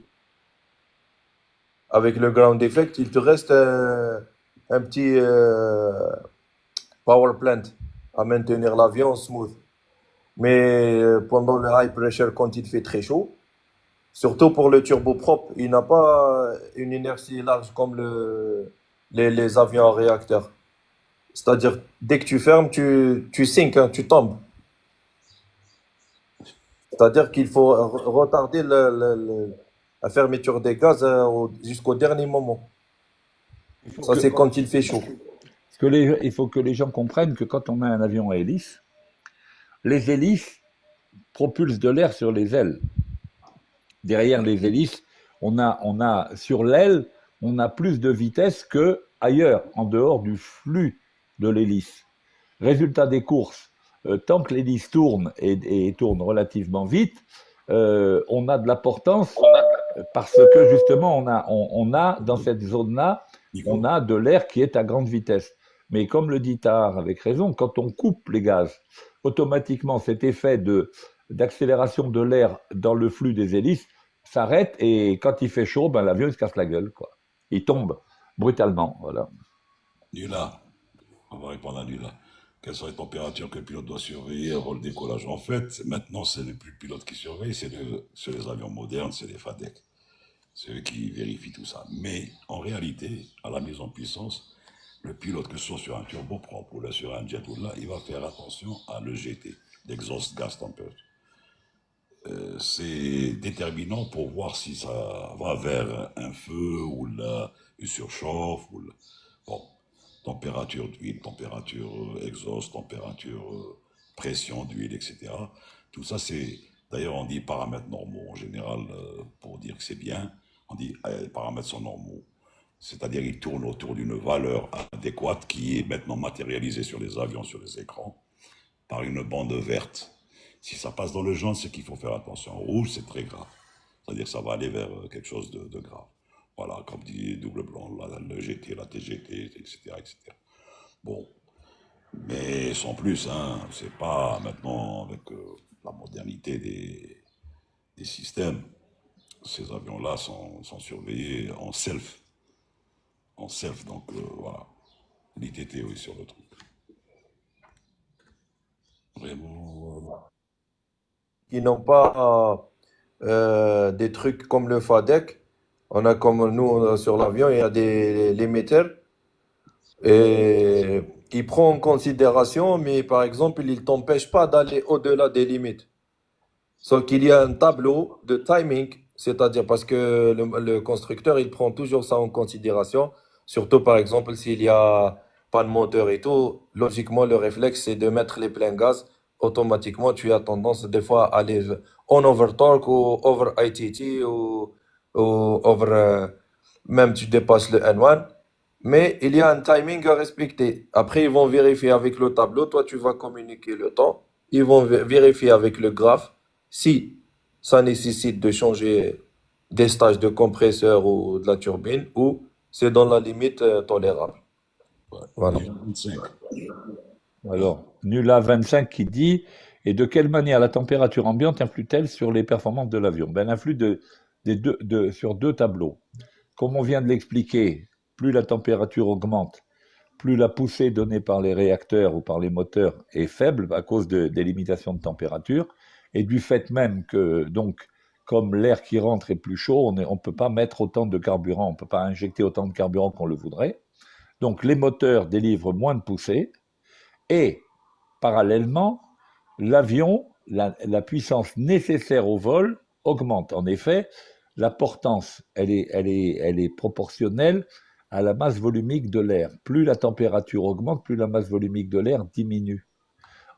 avec le ground effect, il te reste un petit power plant à maintenir l'avion smooth. Mais pendant le high pressure, quand il fait très chaud, surtout pour le turboprop, il n'a pas une inertie large comme les avions à réacteur. C'est-à-dire, dès que tu fermes, tu sinks, hein, tu tombes. C'est-à-dire qu'il faut retarder la fermeture des gaz jusqu'au dernier moment. Il faut Ça, que, c'est quand il fait chaud. il faut que les gens comprennent que quand on a un avion à hélice, les hélices propulsent de l'air sur les ailes. Derrière les hélices, on a sur l'aile, on a plus de vitesse que ailleurs, en dehors du flux de l'hélice. Résultat des courses, tant que l'hélice tourne et tourne relativement vite, on a de la portance parce que justement on a dans cette zone-là, on Nico, a de l'air qui est à grande vitesse. Mais comme le dit Tahar avec raison, quand on coupe les gaz, automatiquement cet effet d'accélération de l'air dans le flux des hélices s'arrête et quand il fait chaud, ben, l'avion il se casse la gueule, quoi. Il tombe brutalement, voilà. Nula, on va répondre à Nula. Quelles sont les températures que le pilote doit surveiller avant le décollage? En fait, maintenant, c'est le plus pilote qui surveille, c'est les avions modernes, c'est les FADEC. C'est eux qui vérifient tout ça. Mais en réalité, à la mise en puissance, le pilote, que ce soit sur un turboprop ou là sur un jet ou là, il va faire attention à l'EGT, l'exhaust gas temperature. C'est déterminant pour voir si ça va vers un feu ou là, une surchauffe ou là. Bon, température d'huile, température exhaust, température pression d'huile, etc. Tout ça, c'est, d'ailleurs, on dit paramètres normaux en général pour dire que c'est bien. On dit les paramètres sont normaux. C'est-à-dire qu'ils tournent autour d'une valeur adéquate qui est maintenant matérialisée sur les avions, sur les écrans, par une bande verte. Si ça passe dans le jaune, c'est qu'il faut faire attention. Rouge, c'est très grave. C'est-à-dire que ça va aller vers quelque chose de grave. Voilà, comme dit Double Blanc, le GT, la TGT, etc., etc. Bon, mais sans plus, hein, c'est pas maintenant avec la modernité des systèmes. Ces avions-là sont surveillés en self. En self, donc voilà. L'ITT, oui, sur le truc. Vraiment, Qui n'ont pas des trucs comme le FADEC. On a comme nous sur l'avion, il y a des limiters et qui prend en considération, mais par exemple, il t'empêche pas d'aller au-delà des limites. Sauf qu'il y a un tableau de timing, c'est-à-dire parce que le constructeur, il prend toujours ça en considération, surtout par exemple s'il y a pas de moteur et tout, logiquement le réflexe c'est de mettre les pleins gaz, automatiquement tu as tendance des fois à aller en overtorque ou over ITT ou over, même tu dépasses le N1, mais il y a un timing à respecter. Après ils vont vérifier avec le tableau, toi tu vas communiquer le temps, ils vont vérifier avec le graphe si ça nécessite de changer des stages de compresseur ou de la turbine, ou c'est dans la limite tolérable. ouais. Voilà. Niveau 25. Alors, Nula 25 qui dit et de quelle manière la température ambiante influe-t-elle sur les performances de l'avion? Ben, elle influe sur deux tableaux. Comme on vient de l'expliquer, plus la température augmente, plus la poussée donnée par les réacteurs ou par les moteurs est faible à cause des limitations de température, et du fait même que, donc, comme l'air qui rentre est plus chaud, on ne peut pas mettre autant de carburant, on ne peut pas injecter autant de carburant qu'on le voudrait. Donc les moteurs délivrent moins de poussée et parallèlement, l'avion, la puissance nécessaire au vol augmente. En effet, la portance, elle est proportionnelle à la masse volumique de l'air. Plus la température augmente, plus la masse volumique de l'air diminue.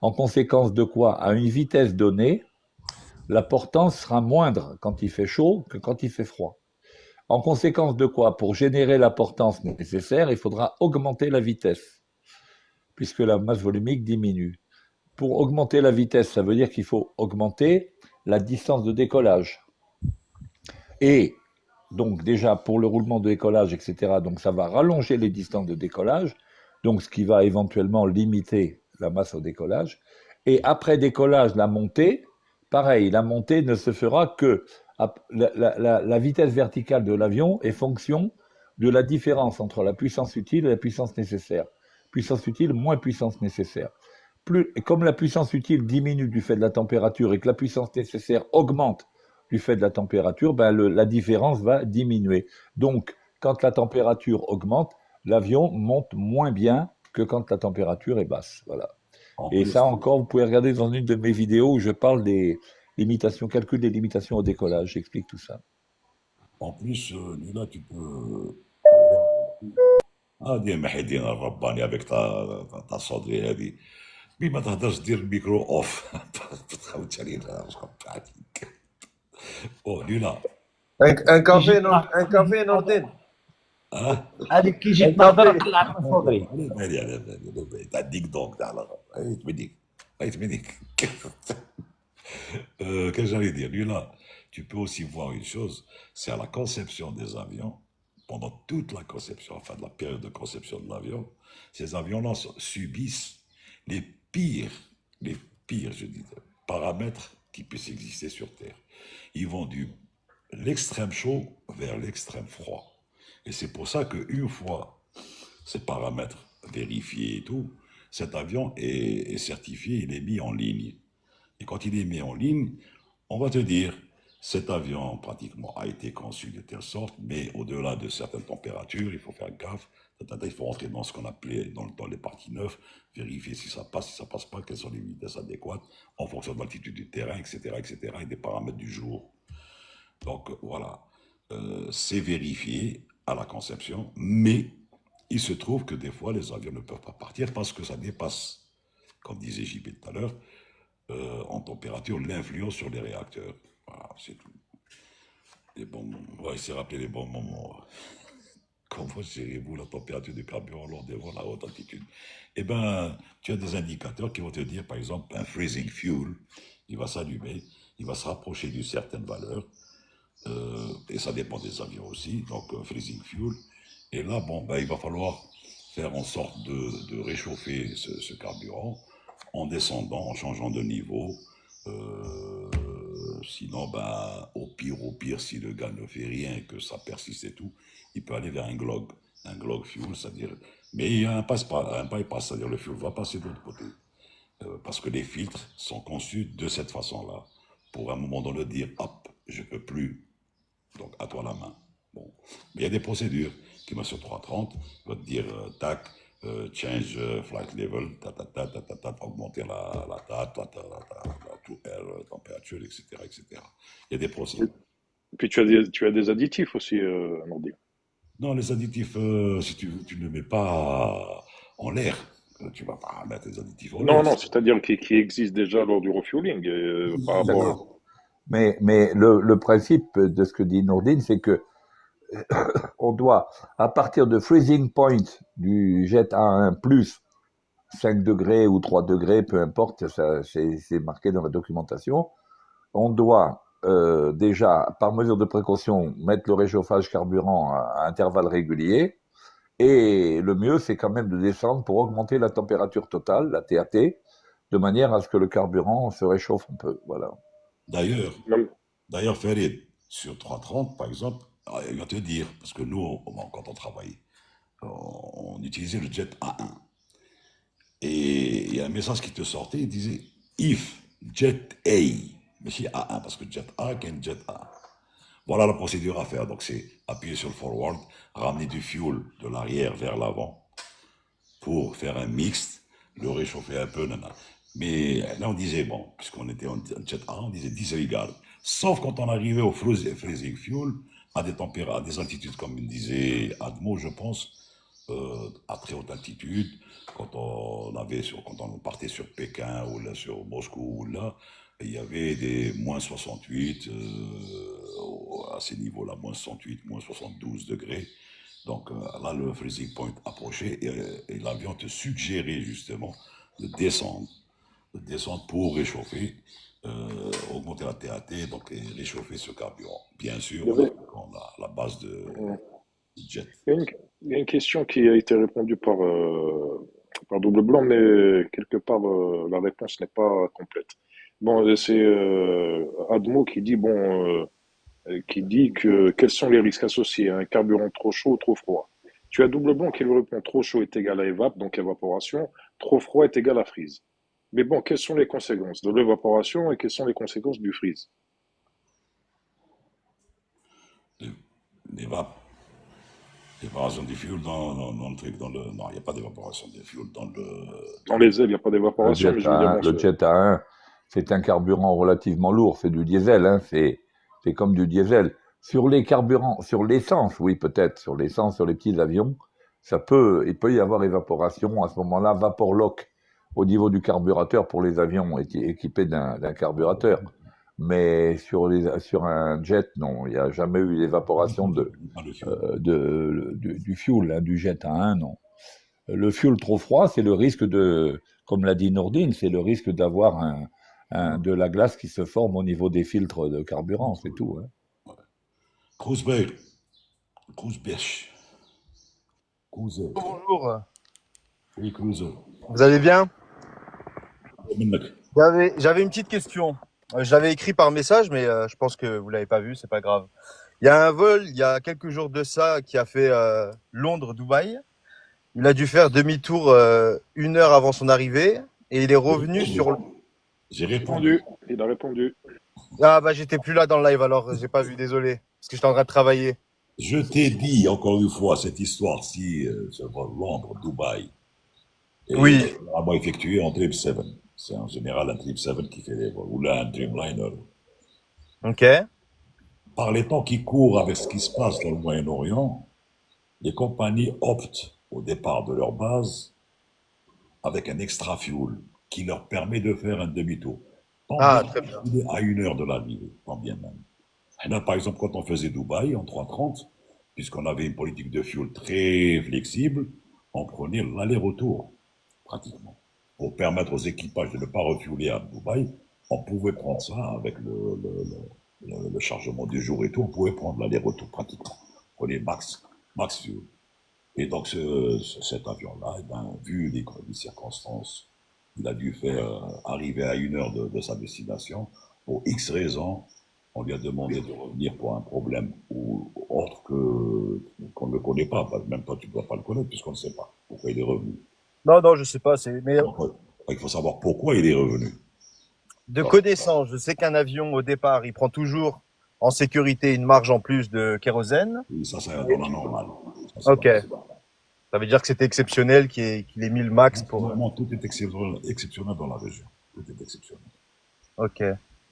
En conséquence de quoi, à une vitesse donnée, la portance sera moindre quand il fait chaud que quand il fait froid. En conséquence de quoi, pour générer la portance nécessaire, il faudra augmenter la vitesse, puisque la masse volumique diminue. Pour augmenter la vitesse, ça veut dire qu'il faut augmenter la distance de décollage. Et donc déjà pour le roulement de décollage, etc., donc ça va rallonger les distances de décollage, donc ce qui va éventuellement limiter la masse au décollage. Et après décollage, la montée, pareil, la montée ne se fera que la vitesse verticale de l'avion est fonction de la différence entre la puissance utile et la puissance nécessaire. Puissance utile moins puissance nécessaire. Comme la puissance utile diminue du fait de la température et que la puissance nécessaire augmente du fait de la température, ben la différence va diminuer. Donc, quand la température augmente, l'avion monte moins bien que quand la température est basse. Voilà. Et ça encore, vous pouvez regarder dans une de mes vidéos où je parle des limitations, calcul des limitations au décollage. J'explique tout ça. En plus, là, tu peux. هذه محيدين الرباني avec ta صدري هذه مي ما تهدرش دير الميكرو اوف بتخوت علينا عليك او لينا Un café, un café Nordin. هذيك كي Un جيت نهضر café. طلع من صدري. على بالي على بالي تاع ديك دونك تاع عيط منيك عيط منيك qu'est-ce que j'allais dire lui là tu peux aussi voir une chose c'est à la conception des avions pendant toute la conception enfin de la période de conception de l'avion ces avions-là subissent les pires je dis paramètres qui puissent exister sur Terre ils vont de l'extrême chaud vers l'extrême froid et c'est pour ça qu'une fois ces paramètres vérifiés et tout, cet avion est certifié, il est mis en ligne. Et quand il est mis en ligne, on va te dire, cet avion pratiquement a été conçu de telle sorte, mais au-delà de certaines températures, il faut faire gaffe, il faut rentrer dans ce qu'on appelait, dans les parties neuves, vérifier si ça passe pas, quelles sont les vitesses adéquates, en fonction de l'altitude du terrain, etc., et des paramètres du jour. Donc voilà, c'est vérifié à la conception, mais il se trouve que des fois, les avions ne peuvent pas partir parce que ça dépasse, comme disait JB tout à l'heure, en température, l'influence sur les réacteurs. Voilà, c'est tout. Les bons moments. On va essayer de rappeler les bons moments. Comment gérez-vous la température du carburant lors des vols à haute altitude? Eh bien, tu as des indicateurs qui vont te dire, par exemple, un freezing fuel, il va s'allumer, il va se rapprocher d'une certaine valeur, et ça dépend des avions aussi, donc freezing fuel. Et là, bon, ben, il va falloir faire en sorte de réchauffer ce carburant en descendant, en changeant de niveau. Sinon, ben, au pire, si le gars ne fait rien et que ça persiste et tout, il peut aller vers un glog fuel, c'est-à-dire. Mais il y a un bypass, c'est-à-dire le fuel va passer de l'autre côté. Parce que les filtres sont conçus de cette façon-là. Pour à un moment donné dire, hop, je peux plus. Donc, à toi la main. Bon. Mais il y a des procédures qui vont sur 330, il va te dire, tac, change flight level, augmenter la to air température, etc., etc. Il y a des procédures. Et puis tu as des additifs aussi, Nordi. Non, les additifs, si tu ne les mets pas en l'air, tu ne vas pas mettre les additifs en l'air. Non, c'est-à-dire qui existent déjà lors du refueling par rapport. D'accord. Mais le principe de ce que dit Nourdine, c'est que on doit, à partir de freezing point du jet A1 plus 5 degrés ou 3 degrés, peu importe, c'est marqué dans la documentation, on doit déjà, par mesure de précaution, mettre le réchauffage carburant à intervalles réguliers, et le mieux, c'est quand même de descendre pour augmenter la température totale, la TAT, de manière à ce que le carburant se réchauffe un peu, voilà. D'ailleurs, Farid, sur 330, par exemple, il va te dire, parce que nous, quand on travaillait, on utilisait le jet A1. Et il y a un message qui te sortait, il disait, if jet A Mais si A1, parce que jet A, qu'un jet A. Voilà la procédure à faire. Donc c'est appuyer sur le forward, ramener du fuel de l'arrière vers l'avant pour faire un mixte, le réchauffer un peu, nana. Mais là on disait, bon, puisqu'on était en jet A, on disait disregard. Sauf quand on arrivait au freezing fuel, à à des altitudes, comme il disait Admo, je pense, à très haute altitude, quand quand on partait sur Pékin ou là sur Moscou ou là, il y avait des moins 68 à ces niveaux-là, moins 68, moins 72 degrés. Donc là, le freezing point approchait et l'avion te suggérait justement de descendre pour réchauffer, augmenter la TAT, donc et réchauffer ce carburant. Bien sûr, Il y avait, on a la base de jet. il y a une, il y a une question qui a été répondue par Double Blanc, mais quelque part, la réponse n'est pas complète. Bon, c'est Admo qui dit, qui dit que quels sont les risques associés à un carburant trop chaud ou trop froid. Tu as Double Blanc qui lui répond trop chaud est égal à évap, donc évaporation, trop froid est égal à freeze. Mais bon, quelles sont les conséquences de l'évaporation et quelles sont les conséquences du freeze? L'évap- L'évaporation du fuel dans le truc, non, il n'y a pas d'évaporation du fuel dans le. Dans les ailes, il n'y a pas Le d'évaporation, mais jet je veux dire, A1, bon, le jet A1, c'est un carburant relativement lourd, c'est du diesel, hein, c'est comme du diesel. Sur les carburants, sur l'essence, oui, peut-être, sur l'essence, sur les petits avions, il peut y avoir évaporation à ce moment-là, vapor lock au niveau du carburateur pour les avions équipés d'un carburateur. Mais sur un jet, non, il n'y a jamais eu d'évaporation Pas le fuel. du fuel, hein, du jet A1, non. Le fuel trop froid, c'est le risque comme l'a dit Nourdine, c'est le risque d'avoir de la glace qui se forme au niveau des filtres de carburant, c'est tout. Hein. Kroesbeek, Kroesbeek, Kroes, Bonjour, oui, Kroes. vous allez bien? Minnak. J'avais une petite question. Je l'avais écrit par message, mais je pense que vous l'avez pas vu, c'est pas grave. Il y a un vol, il y a quelques jours de ça, qui a fait Londres-Dubaï. Il a dû faire demi-tour 1 heure avant son arrivée, et il est revenu sur... J'ai répondu. il a répondu. Ah bah j'étais plus là dans le live, alors j'ai pas vu, désolé, parce que j'étais en train de travailler. Je t'ai dit encore une fois cette histoire-ci, ce vol Londres-Dubaï, est Oui, généralement effectué en 777. C'est en général un 777 qui fait les vols, ou là un Dreamliner. ok. Par les temps qui courent avec ce qui se passe dans le Moyen-Orient, les compagnies optent au départ de leur base avec un extra fuel qui leur permet de faire un demi-tour. Tant Ah, bien très bien. qu'il est à 1 heure de l'arrivée, tant bien même. Et là, par exemple, quand on faisait Dubaï en 330, puisqu'on avait une politique de fuel très flexible, on prenait l'aller-retour, pratiquement. Pour permettre aux équipages de ne pas refueler à Dubaï, on pouvait prendre ça avec le chargement du jour et tout, on pouvait prendre l'aller-retour pratiquement. On prenait max fuel. Et donc cet avion-là, eh ben, vu les circonstances, il a dû arriver à 1 heure de sa destination. Pour X raisons, on lui a demandé de revenir pour un problème ou autre qu'on ne connaît pas. Même toi, tu ne dois pas le connaître puisqu'on ne sait pas pourquoi il est revenu. Non, je sais pas, mais Donc, il faut savoir pourquoi il est revenu. de connaissance, je sais qu'un avion, au départ, il prend toujours en sécurité une marge en plus de kérosène. Et ça, c'est dans la normale. Ça, c'est Ok. Ça veut dire que c'était exceptionnel qu'il ait mis le max pour... Vraiment, tout est exceptionnel dans la région. Tout est exceptionnel. Ok.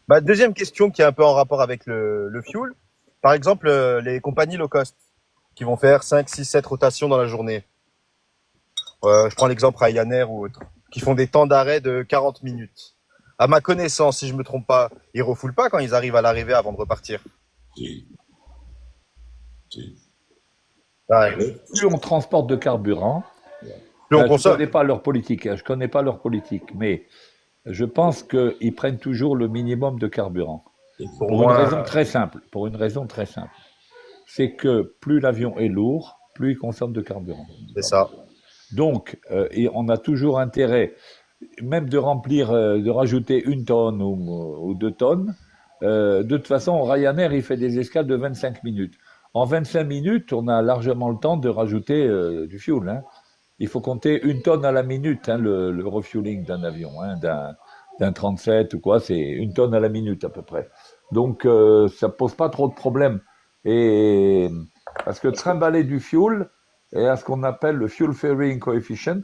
Bah, deuxième question qui est un peu en rapport avec le fuel. Par exemple, les compagnies low cost qui vont faire 5, 6, 7 rotations dans la journée. Je prends l'exemple Ryanair ou autre, qui font des temps d'arrêt de 40 minutes. À ma connaissance, si je me trompe pas, ils refoulent pas quand ils arrivent à l'arrivée avant de repartir. Si. Ouais. Plus on transporte de carburant, Plus on je consomme. connais pas leur politique, hein, je connais pas leur politique, mais je pense qu'ils prennent toujours le minimum de carburant. Pour Pour moi, une raison très simple. Pour une raison très simple. C'est que plus l'avion est lourd, plus il consomme de carburant. c'est ça. Donc, et on a toujours intérêt, même de remplir, de rajouter 1 tonne ou 2 tonnes. De toute façon, Ryanair, il fait des escales de 25 minutes. En 25 minutes, on a largement le temps de rajouter du fuel. Hein. Il faut compter 1 tonne à la minute, hein, le refueling d'un avion, hein, d'un 37 ou quoi, c'est 1 tonne à la minute à peu près. Donc ça pose pas trop de problèmes. Et parce que trimballer du fuel est à ce qu'on appelle le fuel fairing coefficient,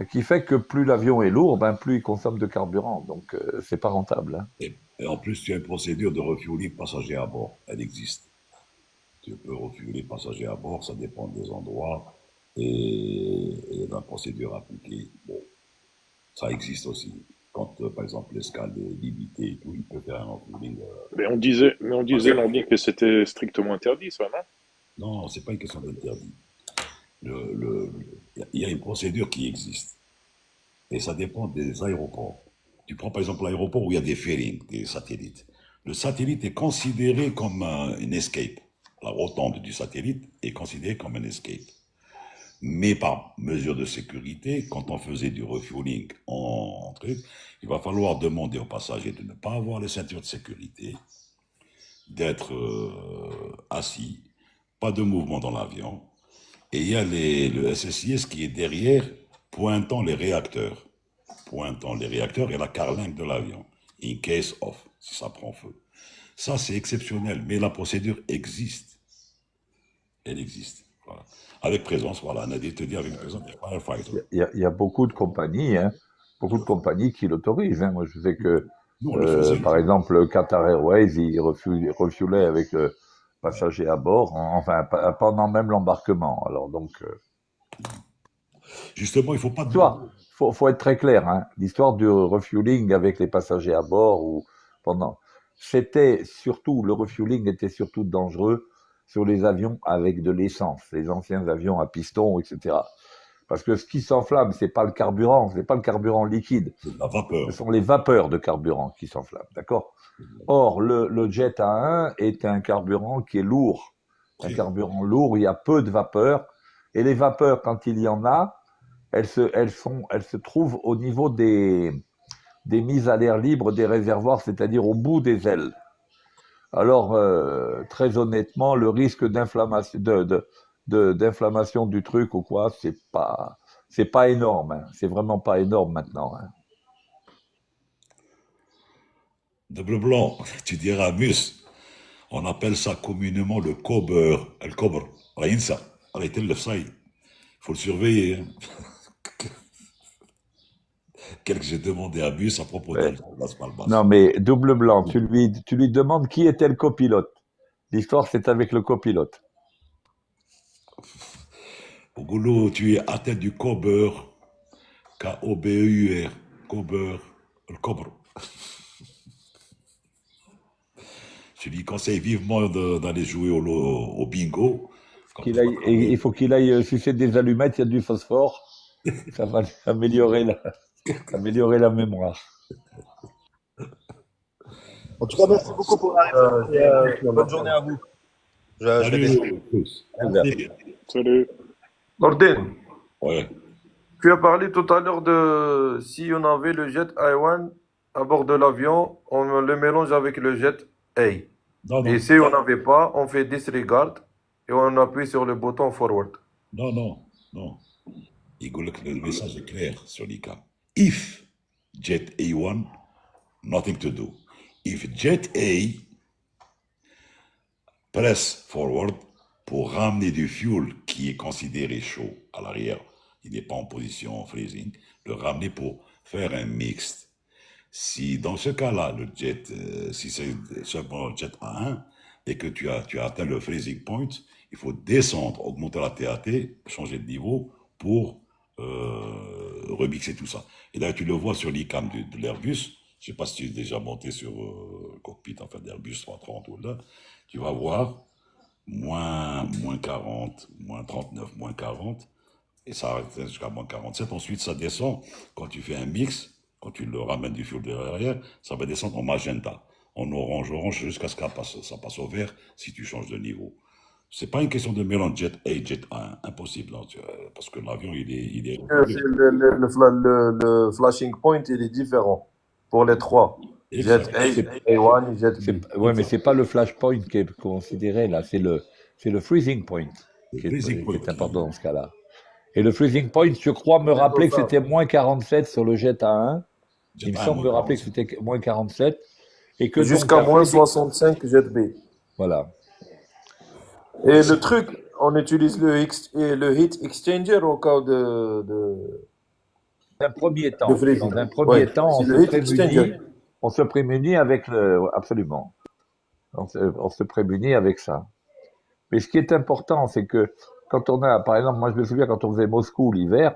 qui fait que plus l'avion est lourd, ben plus il consomme de carburant. Donc c'est pas rentable. Hein. Et en plus, tu as une procédure de refueling passager à bord. Elle existe. Tu peux refueler passager à bord, ça dépend des endroits et de la procédure appliquée. Bon, ça existe aussi. Quand, par exemple, l'escale est limitée et tout, il peut faire un refueling. Mais on disait, Landing, que c'était strictement interdit, ça, non? Non, c'est pas une question d'interdit. Il y a une procédure qui existe. Et ça dépend des aéroports. Tu prends par exemple l'aéroport où il y a des fairings, des satellites. Le satellite est considéré comme une escape. La rotonde du satellite est considérée comme un escape. Mais par mesure de sécurité, quand on faisait du refueling en truc, il va falloir demander aux passagers de ne pas avoir les ceintures de sécurité, d'être assis, pas de mouvement dans l'avion. Et il y a le SSIS qui est derrière, pointant les réacteurs et la carlingue de l'avion, in case of, si ça prend feu. Ça, c'est exceptionnel, mais la procédure existe. Elle existe. Voilà. Avec présence, voilà, Nadir te dit avec présence des firefighters. Il y a beaucoup de compagnies, hein, beaucoup de compagnies qui l'autorisent. Hein. Moi, je sais que, Nous, on le faisait. par exemple, Qatar Airways, ils refuelaient avec le passager à bord, enfin, pendant même l'embarquement. Alors donc, Justement, il faut pas... tu vois, faut être très clair. Hein. L'histoire du refueling avec les passagers à bord ou pendant, c'était surtout, le refueling était surtout dangereux sur les avions avec de l'essence, les anciens avions à piston, etc. Parce que ce qui s'enflamme, c'est pas le carburant liquide. C'est de la vapeur. Ce sont les vapeurs de carburant qui s'enflamment, d'accord? Or, le jet A1 est un carburant qui est lourd. Un carburant lourd, il y a peu de vapeur. Et les vapeurs, quand il y en a, elles se trouvent au niveau des mises à l'air libre des réservoirs, c'est-à-dire au bout des ailes. Alors, très honnêtement, le risque d'inflammation d'inflammation du truc ou quoi, c'est pas énorme. Hein. C'est vraiment pas énorme maintenant. Hein. Double blanc, tu diras à Mus, on appelle ça communément le cobber, le cobber. Rien ça. Arrêtez le ça. Il faut le surveiller. Hein. Quel que j'ai demandé à Mus à propos Ouais. d'Albas Malbas. Non, mais double blanc, tu lui demandes qui était le copilote. L'histoire, c'est avec le copilote. Au goulot, tu es atteint du cobber, K-O-B-E-U-R, cobber, le cobber. Je lui conseille vivement d'aller jouer au bingo. Il faut qu'il aille sucer des allumettes, il y a du phosphore. Ça va améliorer la mémoire. En tout cas, merci beaucoup pour la réponse. Bonne journée à vous. Je vais laisser. Salut. Salut. Nordin, Ouais. tu as parlé tout à l'heure de si on avait le jet A1 à bord de l'avion, on le mélange avec le jet A. Non, Et si on n'avait pas, on fait disregard et on appuie sur le bouton forward. Non. Le message est clair sur l'ICA. If jet A1, nothing to do. If jet A, press forward pour ramener du fuel qui est considéré chaud à l'arrière, il n'est pas en position freezing, le ramener pour faire un mixte. Si dans ce cas-là, le jet, si c'est seulement le jet A1 et que tu as atteint le freezing point, il faut descendre, augmenter la TAT, changer de niveau pour remixer tout ça. Et là, tu le vois sur l'ICAM de l'Airbus. Je ne sais pas si tu es déjà monté sur le cockpit enfin, d'Airbus 330 ou là. Tu vas voir moins 40, moins 39, moins 40. Et ça arrête jusqu'à moins 47. Ensuite, ça descend. Quand tu fais un mix, quand tu le ramènes du fuel derrière, ça va descendre en magenta, en orange, jusqu'à ce que ça passe au vert si tu changes de niveau. C'est pas une question de mélange jet A et jet A1, impossible, hein, parce que l'avion, il est... Le flashing point, il est différent pour les trois. Jet A, A1 et Jet B. Ouais, mais c'est pas le flashpoint qui est considéré là, c'est le freezing point qui est important dans ce cas-là. Et le freezing point, je crois me rappeler que c'était moins 47 sur le jet A1 C'est Il me pas un semble me moins rappeler que 47. c'était moins 47 et que donc Jusqu'à moins après, 65 ZB. voilà. Et C'est le truc, on utilise le heat exchanger au cas Dans un premier de temps, freezing. dans un Ouais, premier temps, c'est le heat exchanger. on se prémunit avec absolument. On se prémunit avec ça. Mais ce qui est important, c'est que quand on a, par exemple, moi je me souviens quand on faisait Moscou l'hiver,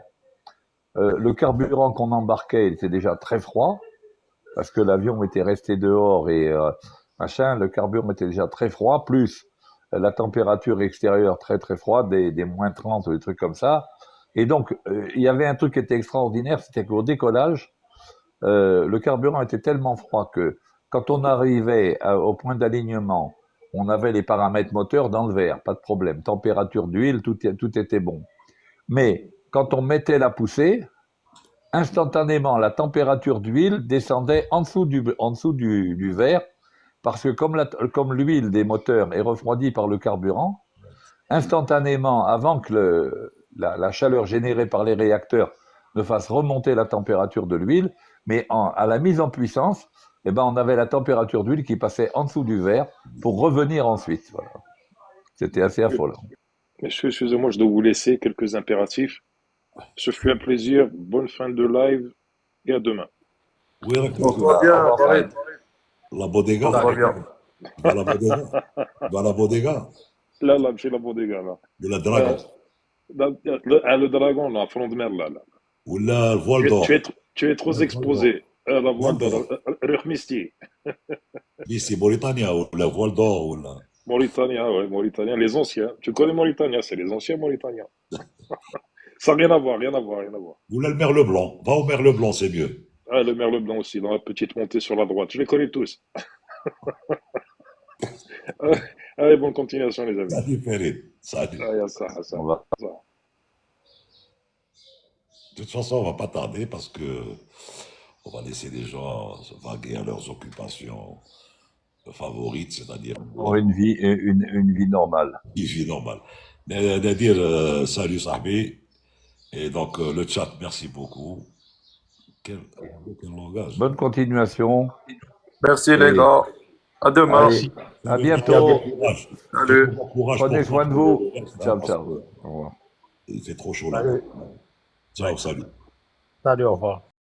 le carburant qu'on embarquait, il était déjà très froid, parce que l'avion était resté dehors et machin, le carburant était déjà très froid, plus la température extérieure très très froide, des moins 30 ou des trucs comme ça. Et donc, il y avait un truc qui était extraordinaire, c'était qu'au décollage, le carburant était tellement froid que quand on arrivait au point d'alignement, on avait les paramètres moteurs dans le vert, pas de problème. Température d'huile, tout était bon. Mais quand on mettait la poussée, instantanément, la température d'huile descendait en dessous du vert, parce que comme l'huile des moteurs est refroidie par le carburant, instantanément, avant que la chaleur générée par les réacteurs ne fasse remonter la température de l'huile, mais à la mise en puissance, eh ben, on avait la température d'huile qui passait en dessous du verre pour revenir ensuite. Voilà. C'était assez affolant. Messieurs, excusez-moi, je dois vous laisser quelques impératifs. Ce fut un plaisir. Bonne fin de live et à demain. Oui, Porte-toi bien, Farid. la bodega. Porte-toi bien. Dans la bodega. Dans la bodega. Là, chez la bodega, là. De la dragon. Le dragon, là, front de mer, là. Ou la voile Tu es, d'or. tu es, tu es trop La voile exposé. La voile Voile d'or. d'or. Rehmisti. Ici, Mauritania, ou la voile d'or, ou la. Mauritania, ouais, Mauritania. Les anciens. Tu connais Mauritania, c'est les anciens Mauritaniens. Ça n'a rien à voir, rien à voir, rien à voir. Ou là, le merle blanc. Va au merle blanc, c'est mieux. Ah, le merle blanc aussi, dans la petite montée sur la droite. Je les connais tous. Allez, bonne continuation, les amis. Salut, Ferid. Salut. Ah, ça, ça, On va. ça. De toute façon, on va pas tarder parce que on va laisser les gens se vaguer à leurs occupations favorites, c'est-à-dire Pour une vie normale. une vie normale. Nadir, salut, Sahbi. Et donc, le chat, merci beaucoup. Quel langage. Bonne continuation. Merci les Et gars. À demain. allez, à bientôt. Courage. Salut. Bon courage Prenez pour soin de toi. vous. Parce Ciao, que ciao. Au revoir. il fait trop chaud là. Salut. Ciao, salut. Salut, au revoir.